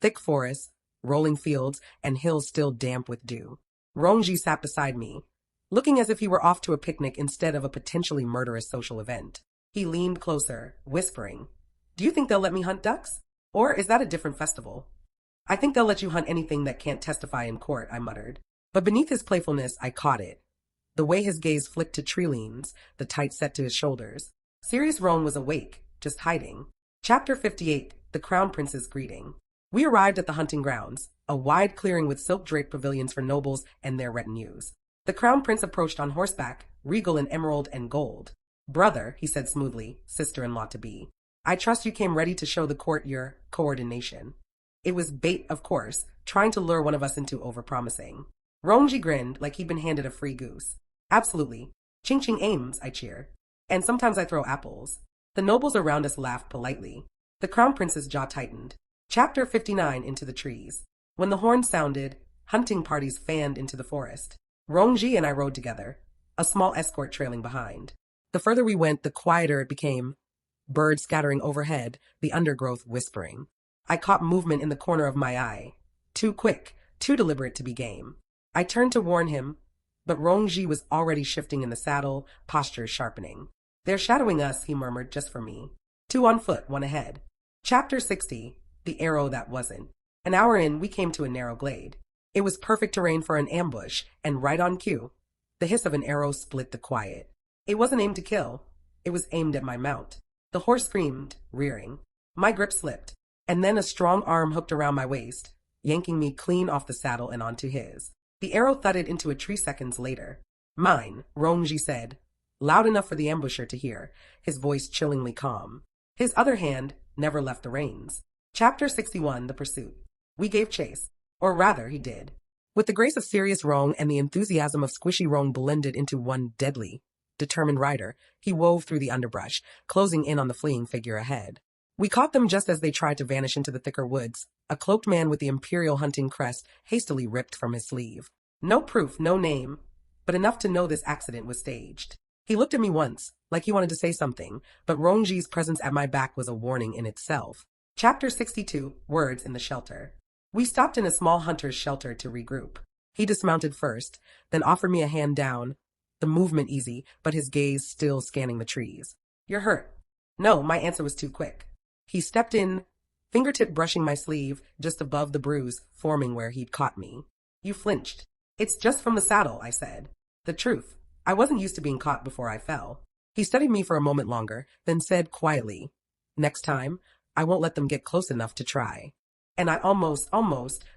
Thick forests, rolling fields, and hills still damp with dew. Rongji sat beside me, looking as if he were off to a picnic instead of a potentially murderous social event. He leaned closer, whispering, "Do you think they'll let me hunt ducks? Or is that a different festival?" "I think they'll let you hunt anything that can't testify in court," I muttered. But beneath his playfulness, I caught it. The way his gaze flicked to tree leans, the tight set to his shoulders. Serious Roan was awake, just hiding. Chapter 58, The Crown Prince's Greeting. We arrived at the hunting grounds, a wide clearing with silk-draped pavilions for nobles and their retinues. The Crown Prince approached on horseback, regal in emerald and gold. "Brother," he said smoothly, sister-in-law-to-be, "I trust you came ready to show the court your coordination." It was bait, of course, trying to lure one of us into overpromising. Rongji grinned like he'd been handed a free goose. "Absolutely. Qingqing aims," I cheer. "And sometimes I throw apples." The nobles around us laughed politely. The Crown Prince's jaw tightened. Chapter 59, Into the Trees. When the horn sounded, hunting parties fanned into the forest. Rongji and I rode together, a small escort trailing behind. The further we went, the quieter it became. Birds scattering overhead, the undergrowth whispering. I caught movement in the corner of my eye. Too quick, too deliberate to be game. I turned to warn him, but Rongji was already shifting in the saddle, posture sharpening. "They're shadowing us," he murmured, "just for me. 2 on foot, 1 ahead." Chapter 60, The Arrow That Wasn't. An hour in, we came to a narrow glade. It was perfect terrain for an ambush, and right on cue, the hiss of an arrow split the quiet. It wasn't aimed to kill. It was aimed at my mount. The horse screamed, rearing. My grip slipped, and then a strong arm hooked around my waist, yanking me clean off the saddle and onto his. The arrow thudded into a tree seconds later. "Mine," Rongji said, loud enough for the ambusher to hear, his voice chillingly calm. His other hand never left the reins. Chapter 61, The Pursuit. We gave chase. Or rather, he did. With the grace of serious Rong and the enthusiasm of squishy Rong blended into one deadly, determined rider, he wove through the underbrush, closing in on the fleeing figure ahead. We caught them just as they tried to vanish into the thicker woods, a cloaked man with the imperial hunting crest hastily ripped from his sleeve. No proof, no name, but enough to know this accident was staged. He looked at me once, like he wanted to say something, but Rongji's presence at my back was a warning in itself. Chapter 62, Words in the Shelter. We stopped in a small hunter's shelter to regroup. He dismounted first, then offered me a hand down, the movement easy, but his gaze still scanning the trees. "You're hurt." "No," my answer was too quick. He stepped in, fingertip brushing my sleeve just above the bruise forming where he'd caught me. "You flinched." "It's just from the saddle," I said. The truth, I wasn't used to being caught before I fell. He studied me for a moment longer, then said quietly, "Next time, I won't let them get close enough to try." And I almost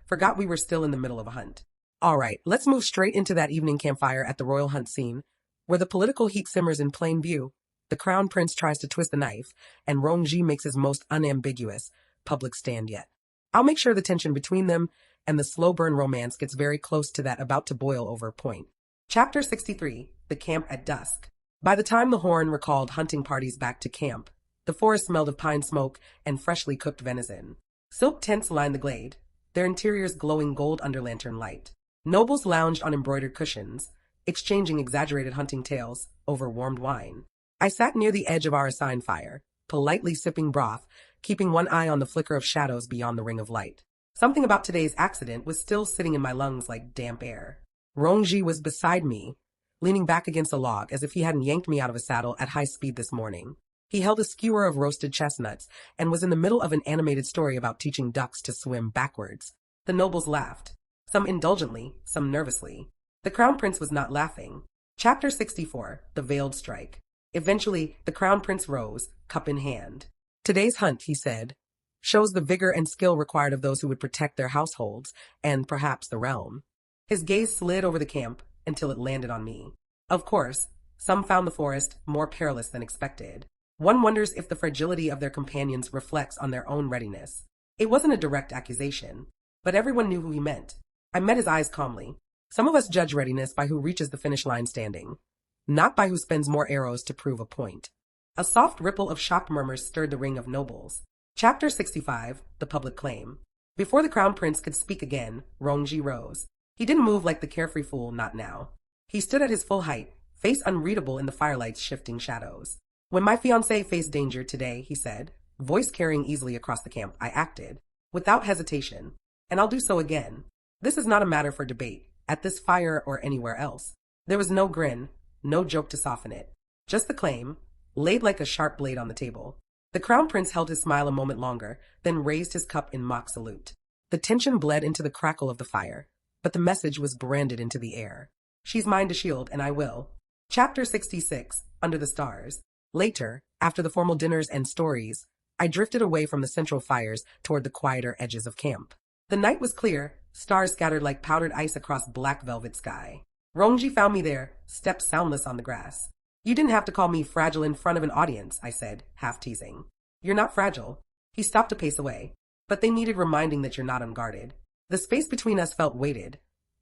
forgot we were still in the middle of a hunt. All right, let's move straight into that evening campfire at the royal hunt scene, where the political heat simmers in plain view. The crown prince tries to twist the knife, and Rongji makes his most unambiguous public stand yet. I'll make sure the tension between them and the slow burn romance gets very close to that about to boil over point. Chapter 63, The Camp at Dusk. By the time the horn recalled hunting parties back to camp, the forest smelled of pine smoke and freshly cooked venison. Silk tents lined the glade, their interiors glowing gold under lantern light. Nobles lounged on embroidered cushions, exchanging exaggerated hunting tales over warmed wine. I sat near the edge of our assigned fire, politely sipping broth, keeping one eye on the flicker of shadows beyond the ring of light. Something about today's accident was still sitting in my lungs like damp air. Rongji was beside me, leaning back against a log as if he hadn't yanked me out of a saddle at high speed this morning. He held a skewer of roasted chestnuts and was in the middle of an animated story about teaching ducks to swim backwards. The nobles laughed, some indulgently, some nervously. The crown prince was not laughing. Chapter 64, The Veiled Strike. Eventually, the crown prince rose, cup in hand. "Today's hunt," he said, "shows the vigor and skill required of those who would protect their households, and perhaps the realm." His gaze slid over the camp until it landed on me. Of course, some found the forest more perilous than expected. One wonders if the fragility of their companions reflects on their own readiness. It wasn't a direct accusation, but everyone knew who he meant. I met his eyes calmly. Some of us judge readiness by who reaches the finish line standing, not by who spends more arrows to prove a point. A soft ripple of shocked murmurs stirred the ring of nobles. Chapter 65, The Public Claim. Before the crown prince could speak again, Rongji rose. He didn't move like the carefree fool, not now. He stood at his full height, face unreadable in the firelight's shifting shadows. When my fiancé faced danger today, he said, voice carrying easily across the camp, I acted, without hesitation. And I'll do so again. This is not a matter for debate, at this fire or anywhere else. There was no grin, no joke to soften it. Just the claim, laid like a sharp blade on the table. The crown prince held his smile a moment longer, then raised his cup in mock salute. The tension bled into the crackle of the fire, but the message was branded into the air. She's mine to shield, and I will. Chapter 66, Under the Stars. Later, after the formal dinners and stories, I drifted away from the central fires toward the quieter edges of camp. The night was clear, stars scattered like powdered ice across black velvet sky. Rongji found me there, stepped soundless on the grass. You didn't have to call me fragile in front of an audience, I said, half teasing. You're not fragile. He stopped a pace away. But they needed reminding that you're not unguarded. The space between us felt weighted,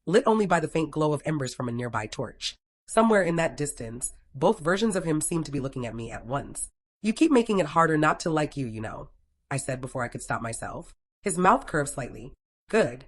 lit only by the faint glow of embers from a nearby torch. Somewhere in that distance, both versions of him seemed to be looking at me at once. You keep making it harder not to like you, I said before I could stop myself. His mouth curved slightly. Good.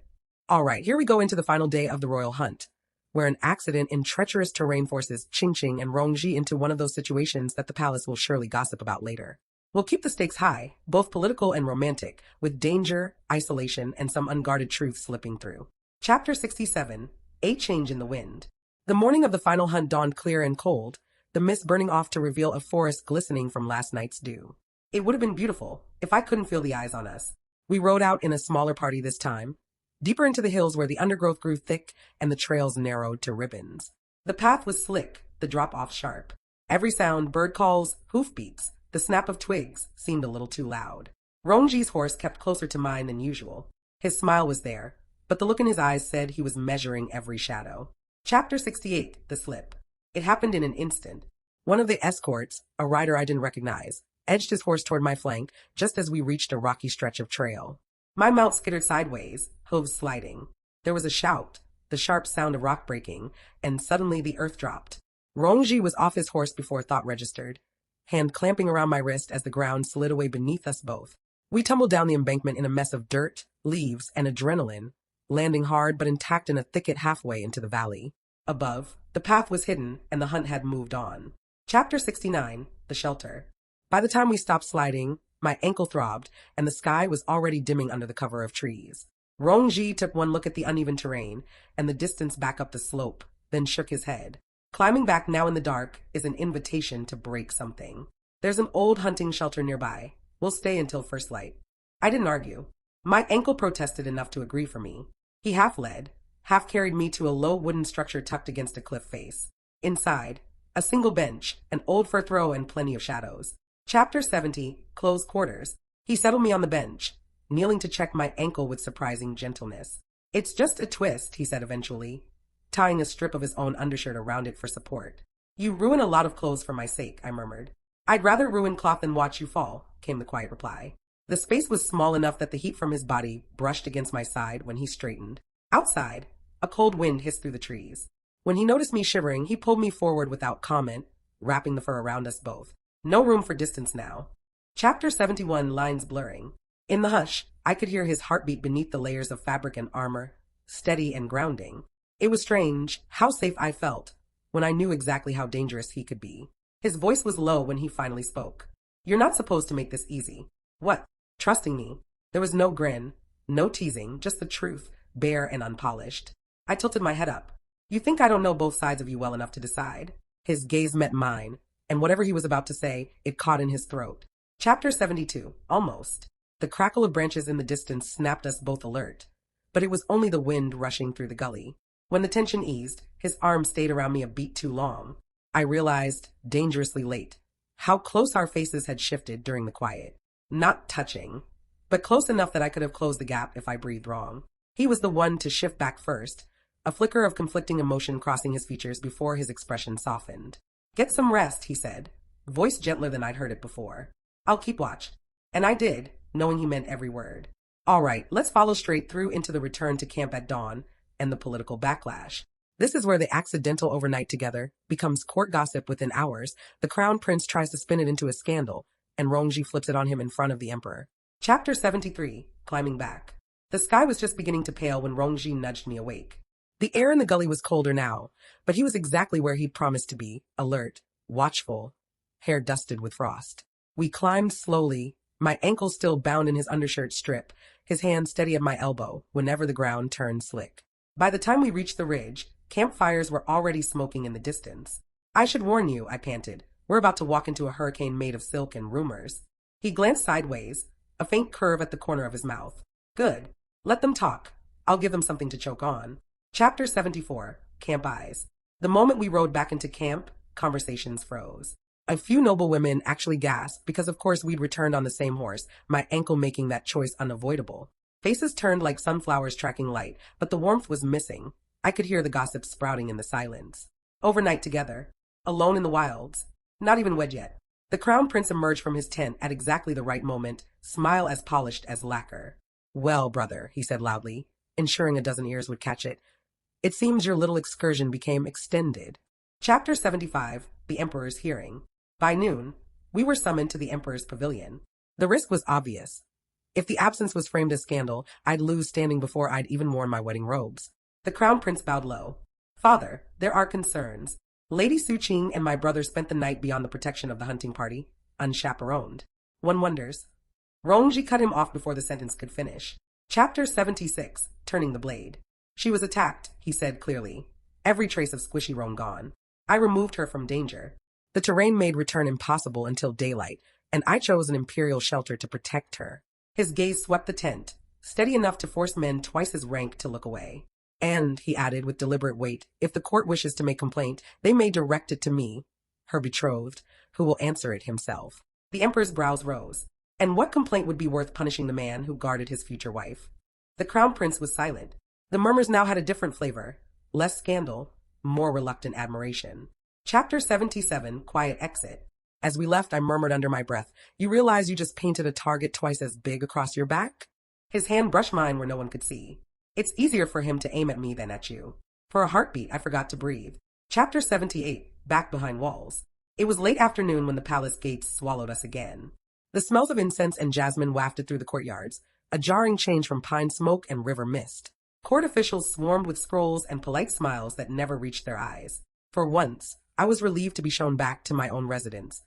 All right, here we go into the final day of the royal hunt, where an accident in treacherous terrain forces Qingqing and Rongji into one of those situations that the palace will surely gossip about later. We'll keep the stakes high, both political and romantic, with danger, isolation, and some unguarded truth slipping through. Chapter 67, A Change in the Wind. The morning of the final hunt dawned clear and cold, the mist burning off to reveal a forest glistening from last night's dew. It would have been beautiful if I couldn't feel the eyes on us. We rode out in a smaller party this time, deeper into the hills where the undergrowth grew thick and the trails narrowed to ribbons. The path was slick, the drop-off sharp. Every sound, bird calls, hoofbeats, the snap of twigs, seemed a little too loud. Rongji's horse kept closer to mine than usual. His smile was there, but the look in his eyes said he was measuring every shadow. Chapter 68, The Slip. It happened in an instant. One of the escorts, a rider I didn't recognize, edged his horse toward my flank just as we reached a rocky stretch of trail. My mount skittered sideways, hooves sliding. There was a shout, the sharp sound of rock breaking, and suddenly the earth dropped. Rongji was off his horse before thought registered, hand clamping around my wrist as the ground slid away beneath us both. We tumbled down the embankment in a mess of dirt, leaves, and adrenaline, landing hard but intact in a thicket halfway into the valley. Above, the path was hidden and the hunt had moved on. Chapter 69, The Shelter. By the time we stopped sliding, my ankle throbbed, and the sky was already dimming under the cover of trees. Rongji took one look at the uneven terrain and the distance back up the slope, then shook his head. Climbing back now in the dark is an invitation to break something. There's an old hunting shelter nearby. We'll stay until first light. I didn't argue. My ankle protested enough to agree for me. He half led, half carried me to a low wooden structure tucked against a cliff face. Inside, a single bench, an old fir throw, and plenty of shadows. Chapter 70, Close Quarters. He settled me on the bench, kneeling to check my ankle with surprising gentleness. It's just a twist, he said eventually, tying a strip of his own undershirt around it for support. You ruin a lot of clothes for my sake, I murmured. I'd rather ruin cloth than watch you fall, came the quiet reply. The space was small enough that the heat from his body brushed against my side when he straightened. Outside, a cold wind hissed through the trees. When he noticed me shivering, he pulled me forward without comment, wrapping the fur around us both. No room for distance now. Chapter 71, Lines Blurring. In the hush, I could hear his heartbeat beneath the layers of fabric and armor, steady and grounding. It was strange how safe I felt when I knew exactly how dangerous he could be. His voice was low when he finally spoke. You're not supposed to make this easy. What? Trusting me. There was no grin, no teasing, just the truth, bare and unpolished. I tilted my head up. You think I don't know both sides of you well enough to decide? His gaze met mine, and whatever he was about to say, it caught in his throat. Chapter 72, Almost. The crackle of branches in the distance snapped us both alert, but it was only the wind rushing through the gully. When the tension eased, his arm stayed around me a beat too long. I realized, dangerously late, how close our faces had shifted during the quiet. Not touching, but close enough that I could have closed the gap if I breathed wrong. He was the one to shift back first, a flicker of conflicting emotion crossing his features before his expression softened. Get some rest, he said, voice gentler than I'd heard it before. I'll keep watch. And I did, knowing he meant every word. All right, let's follow straight through into the return to camp at dawn and the political backlash. This is where the accidental overnight together becomes court gossip within hours. The crown prince tries to spin it into a scandal, and Rongji flips it on him in front of the emperor. Chapter 73, Climbing Back. The sky was just beginning to pale when Rongji nudged me awake. The air in the gully was colder now, but he was exactly where he'd promised to be, alert, watchful, hair dusted with frost. We climbed slowly, my ankles still bound in his undershirt strip, his hand steady at my elbow whenever the ground turned slick. By the time we reached the ridge, campfires were already smoking in the distance. I should warn you, I panted. We're about to walk into a hurricane made of silk and rumors. He glanced sideways, a faint curve at the corner of his mouth. Good. Let them talk. I'll give them something to choke on. Chapter 74, Camp Eyes. The moment we rode back into camp, conversations froze. A few noble women actually gasped because of course we'd returned on the same horse, my ankle making that choice unavoidable. Faces turned like sunflowers tracking light, but the warmth was missing. I could hear the gossip sprouting in the silence. Overnight together, alone in the wilds, not even wed yet. The crown prince emerged from his tent at exactly the right moment, smile as polished as lacquer. Well, brother, he said loudly, ensuring a dozen ears would catch it. It seems your little excursion became extended. Chapter 75, The Emperor's Hearing. By noon, we were summoned to the Emperor's pavilion. The risk was obvious. If the absence was framed as scandal, I'd lose standing before I'd even worn my wedding robes. The crown prince bowed low. Father, there are concerns. Lady Qingqing and my brother spent the night beyond the protection of the hunting party, unchaperoned. One wonders. Rongji cut him off before the sentence could finish. Chapter 76, Turning the Blade. She was attacked, he said clearly. Every trace of Squishy Roan gone. I removed her from danger. The terrain made return impossible until daylight, and I chose an imperial shelter to protect her. His gaze swept the tent, steady enough to force men twice his rank to look away. And, he added with deliberate weight, if the court wishes to make complaint, they may direct it to me, her betrothed, who will answer it himself. The emperor's brows rose. And what complaint would be worth punishing the man who guarded his future wife? The crown prince was silent. The murmurs now had a different flavor. Less scandal, more reluctant admiration. Chapter 77, Quiet Exit. As we left, I murmured under my breath, you realize you just painted a target twice as big across your back? His hand brushed mine where no one could see. It's easier for him to aim at me than at you. For a heartbeat, I forgot to breathe. Chapter 78, Back Behind Walls. It was late afternoon when the palace gates swallowed us again. The smells of incense and jasmine wafted through the courtyards, a jarring change from pine smoke and river mist. Court officials swarmed with scrolls and polite smiles that never reached their eyes. For once, I was relieved to be shown back to my own residence,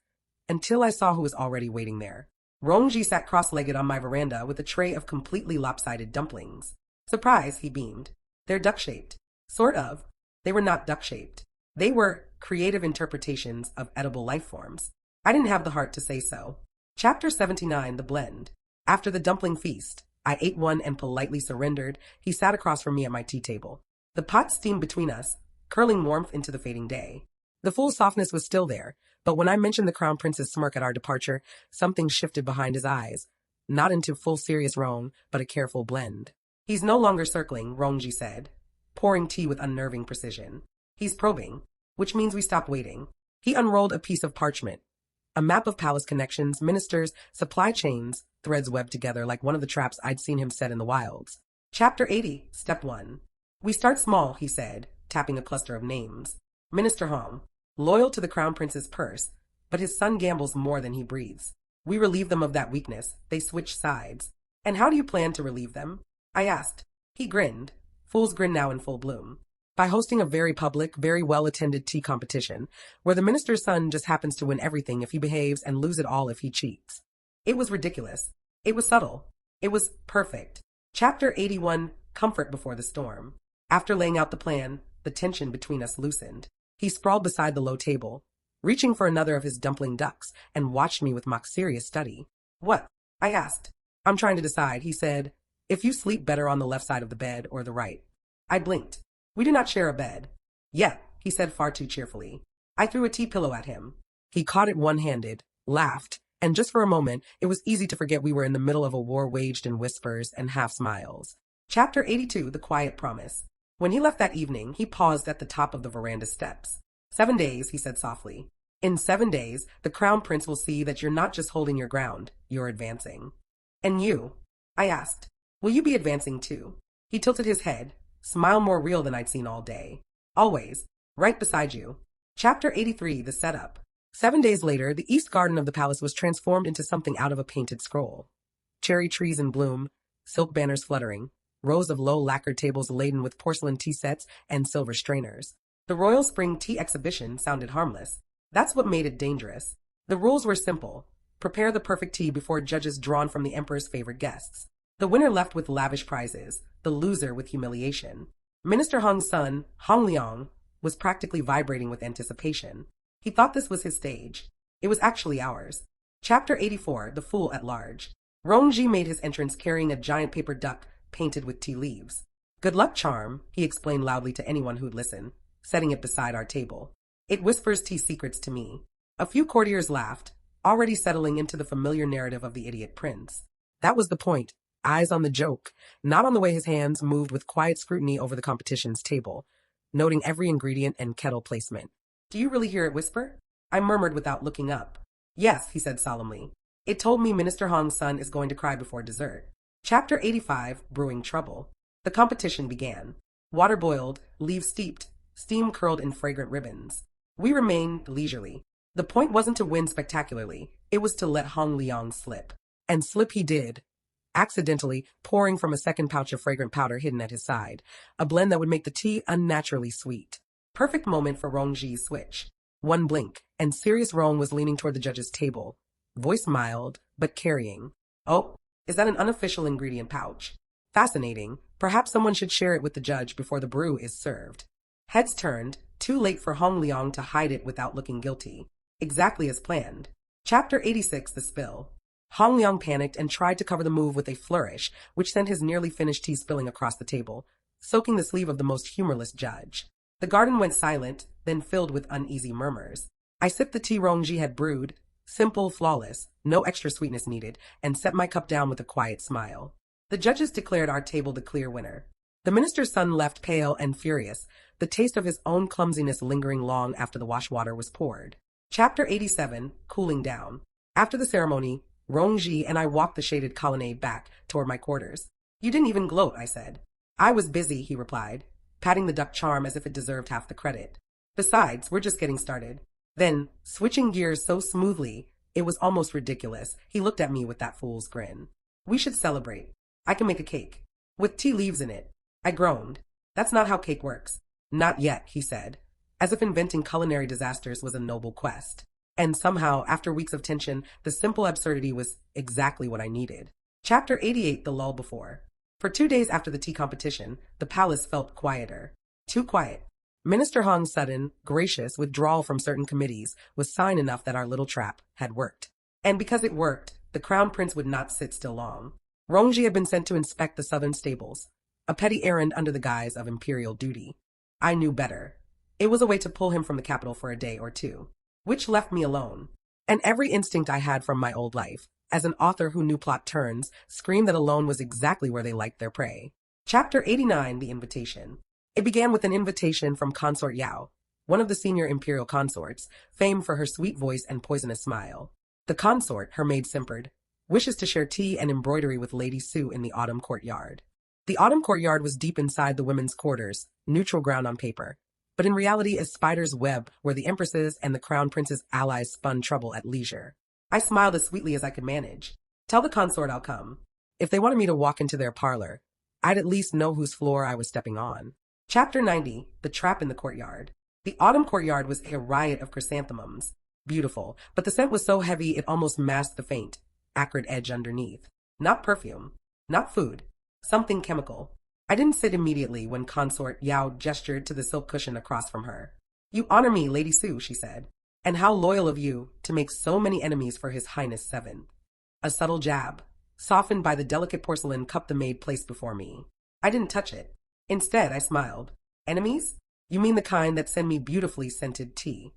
until I saw who was already waiting there. Rongji sat cross-legged on my veranda with a tray of completely lopsided dumplings. Surprise, he beamed. They're duck-shaped. Sort of. They were not duck-shaped. They were creative interpretations of edible life forms. I didn't have the heart to say so. Chapter 79, The Blend. After the dumpling feast, I ate one and politely surrendered. He sat across from me at my tea table. The pot steamed between us, curling warmth into the fading day. The full softness was still there, but when I mentioned the crown prince's smirk at our departure, something shifted behind his eyes. Not into full serious Roan, but a careful blend. He's no longer circling, Rongji said, pouring tea with unnerving precision. He's probing, which means we stop waiting. He unrolled a piece of parchment. A map of palace connections, ministers, supply chains, threads webbed together like one of the traps I'd seen him set in the wilds. Chapter 80, Step 1. We start small, he said, tapping a cluster of names. Minister Hong, loyal to the crown prince's purse, but his son gambles more than he breathes. We relieve them of that weakness. They switch sides. And how do you plan to relieve them? I asked. He grinned. Fool's grin now in full bloom. By hosting a very public, very well-attended tea competition, where the minister's son just happens to win everything if he behaves and lose it all if he cheats. It was ridiculous. It was subtle. It was perfect. Chapter 81, Comfort Before the Storm. After laying out the plan, the tension between us loosened. He sprawled beside the low table, reaching for another of his dumpling ducks, and watched me with mock serious study. What? I asked. I'm trying to decide, he said. If you sleep better on the left side of the bed or the right. I blinked. We do not share a bed. Yeah, he said far too cheerfully. I threw a tea pillow at him. He caught it one-handed, laughed, and just for a moment, it was easy to forget we were in the middle of a war waged in whispers and half-smiles. Chapter 82, The Quiet Promise. When he left that evening, he paused at the top of the veranda steps. 7 days, he said softly. In 7 days, the crown prince will see that you're not just holding your ground, you're advancing. And you? I asked. Will you be advancing too? He tilted his head, smile more real than I'd seen all day. Always. Right beside you. Chapter 83, The Setup. 7 days later, the east garden of the palace was transformed into something out of a painted scroll. Cherry trees in bloom, silk banners fluttering, rows of low lacquered tables laden with porcelain tea sets and silver strainers. The Royal Spring Tea Exhibition sounded harmless. That's what made it dangerous. The rules were simple. Prepare the perfect tea before judges drawn from the emperor's favorite guests. The winner left with lavish prizes, the loser with humiliation. Minister Hong's son, Hong Liang, was practically vibrating with anticipation. He thought this was his stage. It was actually ours. Chapter 84, The Fool at Large. Rongji made his entrance carrying a giant paper duck painted with tea leaves. Good luck charm, he explained loudly to anyone who'd listen, setting it beside our table. It whispers tea secrets to me. A few courtiers laughed, already settling into the familiar narrative of the idiot prince. That was the point. Eyes on the joke, not on the way his hands moved with quiet scrutiny over the competition's table, noting every ingredient and kettle placement. Do you really hear it whisper? I murmured without looking up. Yes, he said solemnly. It told me Minister Hong's son is going to cry before dessert. Chapter 85, Brewing Trouble. The competition began. Water boiled, leaves steeped, steam curled in fragrant ribbons. We remained leisurely. The point wasn't to win spectacularly, it was to let Hong Liang slip. And slip he did, accidentally pouring from a second pouch of fragrant powder hidden at his side, a blend that would make the tea unnaturally sweet. Perfect moment for Rongji's switch. One blink, and serious Rong was leaning toward the judge's table, voice mild, but carrying. Oh, is that an unofficial ingredient pouch? Fascinating. Perhaps someone should share it with the judge before the brew is served. Heads turned, too late for Hong Liang to hide it without looking guilty. Exactly as planned. Chapter 86, The Spill. Hong Liang panicked and tried to cover the move with a flourish, which sent his nearly finished tea spilling across the table, soaking the sleeve of the most humorless judge. The garden went silent, then filled with uneasy murmurs. I sipped the tea Rongji had brewed, simple, flawless, no extra sweetness needed, and set my cup down with a quiet smile. The judges declared our table the clear winner. The minister's son left pale and furious, the taste of his own clumsiness lingering long after the wash water was poured. Chapter 87, Cooling Down. After the ceremony, Rongji and I walked the shaded colonnade back toward my quarters. You didn't even gloat, I said. I was busy, he replied, patting the duck charm as if it deserved half the credit. Besides, we're just getting started. Then, switching gears so smoothly, it was almost ridiculous, he looked at me with that fool's grin. We should celebrate. I can make a cake. With tea leaves in it. I groaned. That's not how cake works. Not yet, he said, as if inventing culinary disasters was a noble quest. And somehow, after weeks of tension, the simple absurdity was exactly what I needed. Chapter 88, The Lull Before. For 2 days after the tea competition, the palace felt quieter. Too quiet. Minister Hong's sudden, gracious withdrawal from certain committees was sign enough that our little trap had worked. And because it worked, the crown prince would not sit still long. Rongji had been sent to inspect the southern stables, a petty errand under the guise of imperial duty. I knew better. It was a way to pull him from the capital for a day or two, which left me alone. And every instinct I had from my old life, as an author who knew plot turns, screamed that alone was exactly where they liked their prey. Chapter 89, The Invitation. It began with an invitation from Consort Yao, one of the senior imperial consorts, famed for her sweet voice and poisonous smile. The consort, her maid simpered, wishes to share tea and embroidery with Lady Sue in the autumn courtyard. The autumn courtyard was deep inside the women's quarters, neutral ground on paper, but in reality a spider's web where the empresses and the crown prince's allies spun trouble at leisure. I smiled as sweetly as I could manage. Tell the consort I'll come. If they wanted me to walk into their parlor, I'd at least know whose floor I was stepping on. Chapter 90, The Trap in the Courtyard. The autumn courtyard was a riot of chrysanthemums. Beautiful, but the scent was so heavy it almost masked the faint, acrid edge underneath. Not perfume, not food, something chemical. I didn't sit immediately when Consort Yao gestured to the silk cushion across from her. You honor me, Lady Sue, she said. And how loyal of you to make so many enemies for His Highness Seven. A subtle jab, softened by the delicate porcelain cup the maid placed before me. I didn't touch it. Instead, I smiled. Enemies? You mean the kind that send me beautifully scented tea.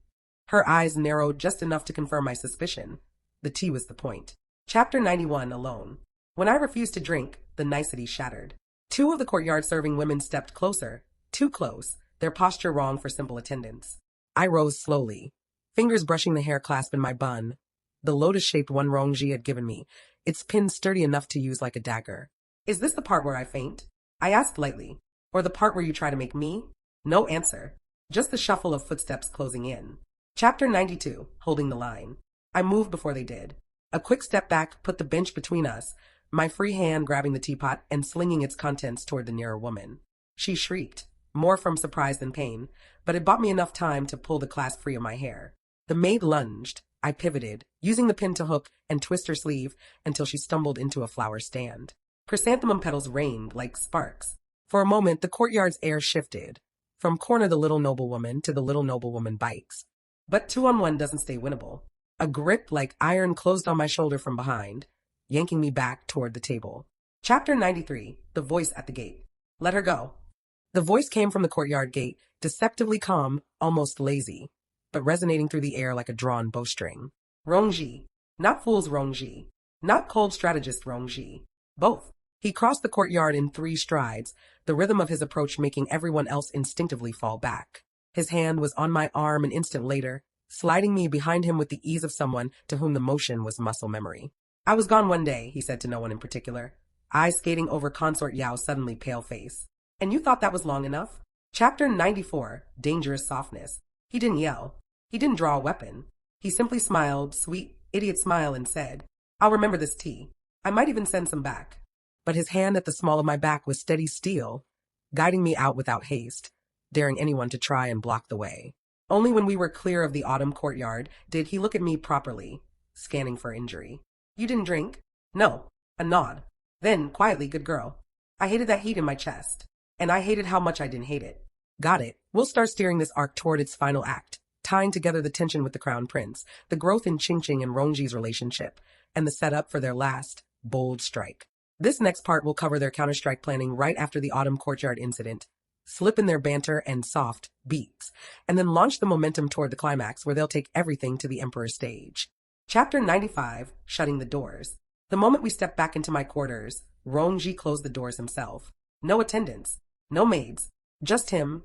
Her eyes narrowed just enough to confirm my suspicion. The tea was the point. Chapter 91, Alone. When I refused to drink, the nicety shattered. 2 of the courtyard serving women stepped closer, too close, their posture wrong for simple attendance. I rose slowly, fingers brushing the hair clasp in my bun, the lotus-shaped one Rongji had given me, its pin sturdy enough to use like a dagger. Is this the part where I faint? I asked lightly. Or the part where you try to make me? No answer. just the shuffle of footsteps closing in. Chapter 92, Holding the Line. I moved before they did. A quick step back put the bench between us, my free hand grabbing the teapot and slinging its contents toward the nearer woman. She shrieked, more from surprise than pain, but it bought me enough time to pull the clasp free of my hair. The maid lunged. I pivoted, using the pin to hook and twist her sleeve until she stumbled into a flower stand. Chrysanthemum petals rained like sparks. For a moment, the courtyard's air shifted. From corner the little noblewoman to the little noblewoman bikes. But 2-on-1 doesn't stay winnable. A grip like iron closed on my shoulder from behind, yanking me back toward the table. Chapter 93, The Voice at the Gate. Let her go. The voice came from the courtyard gate, deceptively calm, almost lazy, but resonating through the air like a drawn bowstring. Rongji. Not fool's Rongji. Not cold strategist Rongji. Both. He crossed the courtyard in 3 strides, the rhythm of his approach making everyone else instinctively fall back. His hand was on my arm an instant later, sliding me behind him with the ease of someone to whom the motion was muscle memory. I was gone one day, he said to no one in particular, eyes skating over Consort Yao's suddenly pale face. And you thought that was long enough? Chapter 94, Dangerous Softness. He didn't yell. He didn't draw a weapon. He simply smiled, sweet, idiot smile, and said, I'll remember this tea. I might even send some back. But his hand at the small of my back was steady steel, guiding me out without haste, daring anyone to try and block the way. Only when we were clear of the autumn courtyard did he look at me properly, scanning for injury. You didn't drink? No. A nod. Then, quietly, good girl. I hated that heat in my chest. And I hated how much I didn't hate it. Got it. We'll start steering this arc toward its final act, tying together the tension with the crown prince, the growth in Qingqing and Rongji's relationship, and the setup for their last, bold strike. This next part will cover their counterstrike planning right after the autumn courtyard incident, slip in their banter and soft beats, and then launch the momentum toward the climax where they'll take everything to the Emperor's stage. Chapter 95, Shutting the Doors. The moment we stepped back into my quarters, Rongji closed the doors himself. No attendants, no maids, just him,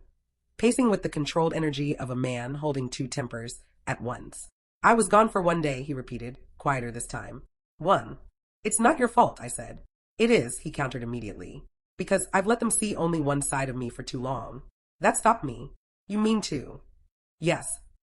pacing with the controlled energy of a man holding 2 tempers at once. I was gone for 1 day, he repeated, quieter this time. 1. It's not your fault, I said. It is, he countered immediately, because I've let them see only one side of me for too long. That stopped me. You mean 2? Yes.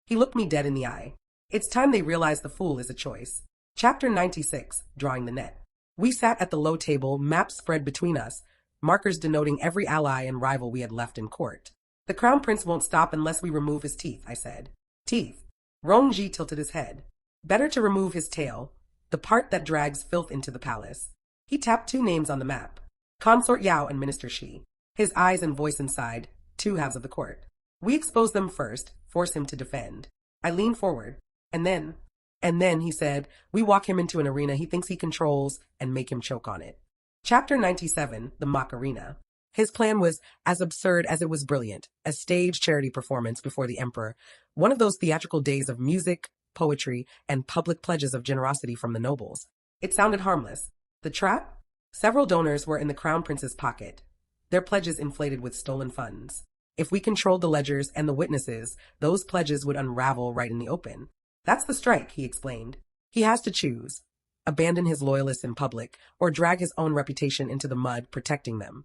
He looked me dead in the eye. It's time they realize the fool is a choice. Chapter 96, Drawing the Net. We sat at the low table, maps spread between us, markers denoting every ally and rival we had left in court. The crown prince won't stop unless we remove his teeth, I said. Teeth. Rongji tilted his head. Better to remove his tail, the part that drags filth into the palace. He tapped 2 names on the map. Consort Yao and Minister Shi. His eyes and voice inside, 2 halves of the court. We expose them first, force him to defend. I leaned forward. And then, he said, we walk him into an arena he thinks he controls and make him choke on it. Chapter 97, The Mock Arena. His plan was as absurd as it was brilliant, a stage charity performance before the emperor, one of those theatrical days of music, poetry, and public pledges of generosity from the nobles. It sounded harmless. The trap? Several donors were in the crown prince's pocket, their pledges inflated with stolen funds. If we controlled the ledgers and the witnesses, those pledges would unravel right in the open. That's the strike, he explained. He has to choose. Abandon his loyalists in public, or drag his own reputation into the mud protecting them.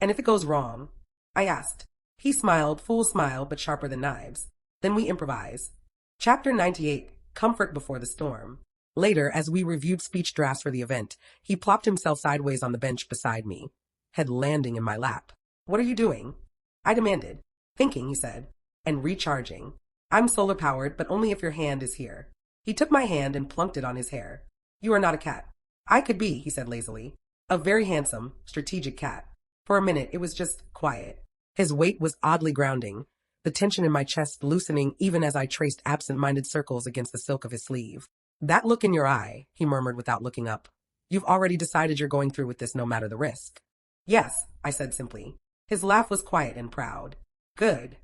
And if it goes wrong? I asked. He smiled, full smile, but sharper than knives. Then we improvise. Chapter 98, Comfort Before the Storm. Later, as we reviewed speech drafts for the event, he plopped himself sideways on the bench beside me, head landing in my lap. What are you doing? I demanded. Thinking, he said, and recharging. I'm solar-powered, but only if your hand is here. He took my hand and plunked it on his hair. You are not a cat. I could be, he said lazily. A very handsome, strategic cat. For a minute, it was just quiet. His weight was oddly grounding, the tension in my chest loosening even as I traced absent-minded circles against the silk of his sleeve. That look in your eye, he murmured without looking up. You've already decided you're going through with this no matter the risk. Yes, I said simply. His laugh was quiet and proud. Good.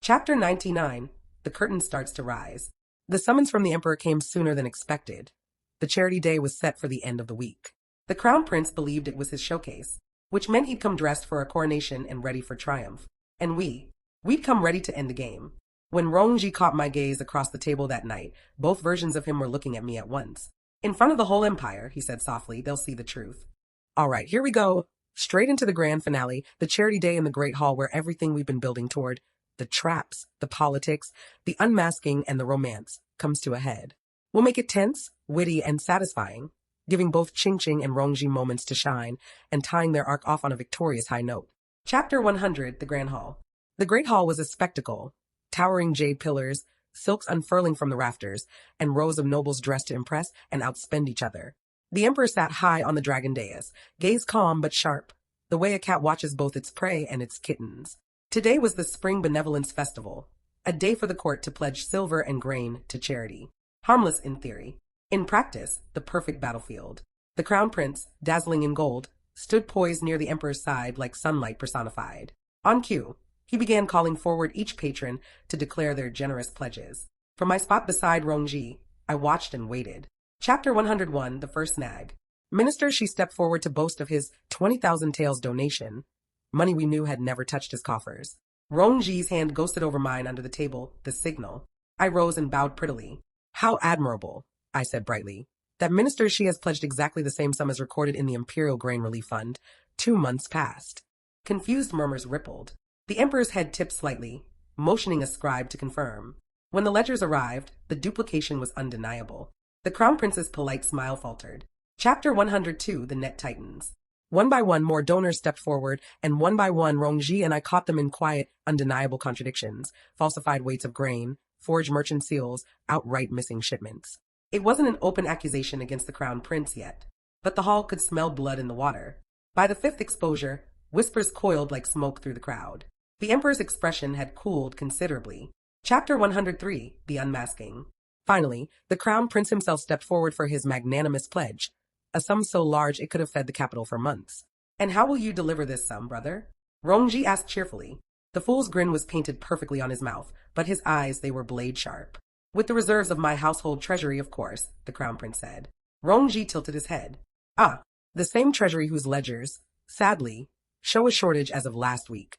Chapter 99, The Curtain Starts to Rise. The summons from the emperor came sooner than expected. The charity day was set for the end of the week. The crown prince believed it was his showcase, which meant he'd come dressed for a coronation and ready for triumph. And we'd come ready to end the game. When Rongji caught my gaze across the table that night, both versions of him were looking at me at once. In front of the whole empire, he said softly, they'll see the truth. All right, here we go. Straight into the grand finale, the charity day in the Great Hall where everything we've been building toward The traps, the politics, the unmasking, and the romance comes to a head. We'll make it tense, witty, and satisfying, giving both Qingqing and Rongji moments to shine and tying their arc off on a victorious high note. Chapter 100, The Grand Hall. The Great Hall was a spectacle. Towering jade pillars, silks unfurling from the rafters, and rows of nobles dressed to impress and outspend each other. The emperor sat high on the dragon dais, gaze calm but sharp, the way a cat watches both its prey and its kittens. Today was the Spring Benevolence Festival, a day for the court to pledge silver and grain to charity. Harmless in theory. In practice, the perfect battlefield. The crown prince, dazzling in gold, stood poised near the emperor's side like sunlight personified. On cue, he began calling forward each patron to declare their generous pledges. From my spot beside Rongji, I watched and waited. Chapter 101, The First Nag. Minister Shi stepped forward to boast of his 20,000 taels donation, money we knew had never touched his coffers. Rongji's hand ghosted over mine under the table, the signal. I rose and bowed prettily. How admirable, I said brightly. That Minister Shi has pledged exactly the same sum as recorded in the Imperial Grain Relief Fund, 2 months past. Confused murmurs rippled. The emperor's head tipped slightly, motioning a scribe to confirm. When the ledgers arrived, the duplication was undeniable. The crown prince's polite smile faltered. Chapter 102, The Net Tightens. One by one, more donors stepped forward, and one by one, Rongji and I caught them in quiet, undeniable contradictions, falsified weights of grain, forged merchant seals, outright missing shipments. It wasn't an open accusation against the crown prince yet, but the hall could smell blood in the water. By the 5th exposure, whispers coiled like smoke through the crowd. The emperor's expression had cooled considerably. Chapter 103, The Unmasking. Finally, the crown prince himself stepped forward for his magnanimous pledge, a sum so large it could have fed the capital for months. And how will you deliver this sum, brother? Rongji asked cheerfully. The fool's grin was painted perfectly on his mouth, but his eyes, they were blade sharp. With the reserves of my household treasury, of course, the crown prince said. Rongji tilted his head. Ah, the same treasury whose ledgers, sadly, show a shortage as of last week.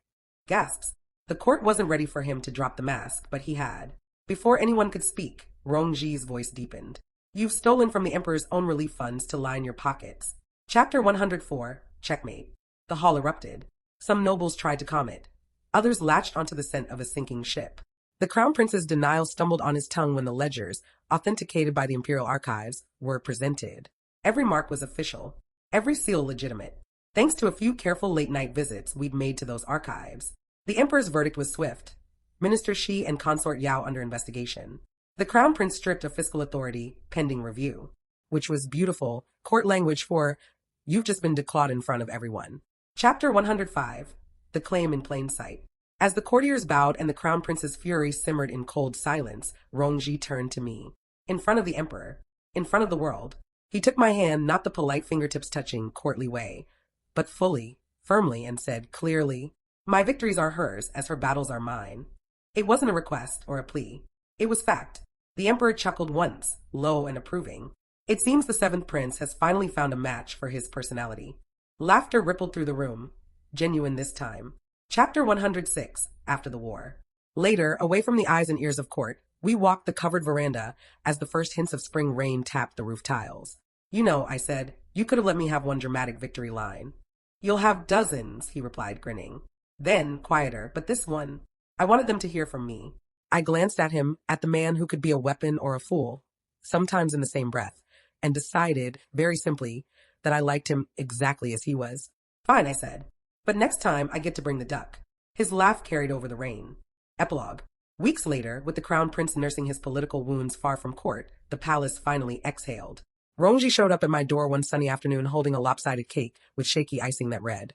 Gasps. The court wasn't ready for him to drop the mask, but he had. Before anyone could speak, Rongji's voice deepened. You've stolen from the emperor's own relief funds to line your pockets. Chapter 104, Checkmate. The hall erupted. Some nobles tried to comment. Others latched onto the scent of a sinking ship. The crown prince's denial stumbled on his tongue when the ledgers, authenticated by the imperial archives, were presented. Every mark was official, every seal legitimate, thanks to a few careful late-night visits we'd made to those archives. The emperor's verdict was swift. Minister Shi and consort Yao under investigation. The crown prince stripped of fiscal authority, pending review, which was beautiful court language for, you've just been declawed in front of everyone. Chapter 105, The Claim in Plain Sight. As the courtiers bowed and the crown prince's fury simmered in cold silence, Rongji turned to me. In front of the emperor, in front of the world, he took my hand, not the polite fingertips touching, courtly way, but fully, firmly, and said clearly, my victories are hers as her battles are mine. It wasn't a request or a plea. It was fact. The emperor chuckled once, low and approving. It seems the 7th prince has finally found a match for his personality. Laughter rippled through the room, genuine this time. Chapter 106, After the War. Later, away from the eyes and ears of court, we walked the covered veranda as the first hints of spring rain tapped the roof tiles. You know, I said, you could have let me have one dramatic victory line. You'll have dozens, he replied, grinning. Then, quieter, but this one, I wanted them to hear from me. I glanced at him, at the man who could be a weapon or a fool, sometimes in the same breath, and decided, very simply, that I liked him exactly as he was. Fine, I said. But next time I get to bring the duck. His laugh carried over the rain. Epilogue. Weeks later, with the crown prince nursing his political wounds far from court, the palace finally exhaled. Rongji showed up at my door one sunny afternoon holding a lopsided cake with shaky icing that read,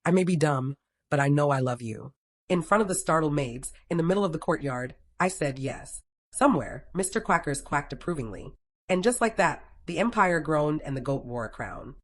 I may be dumb, but I know I love you. In front of the startled maids, in the middle of the courtyard, I said yes. Somewhere, Mr. Quackers quacked approvingly. And just like that, the empire groaned and the goat wore a crown.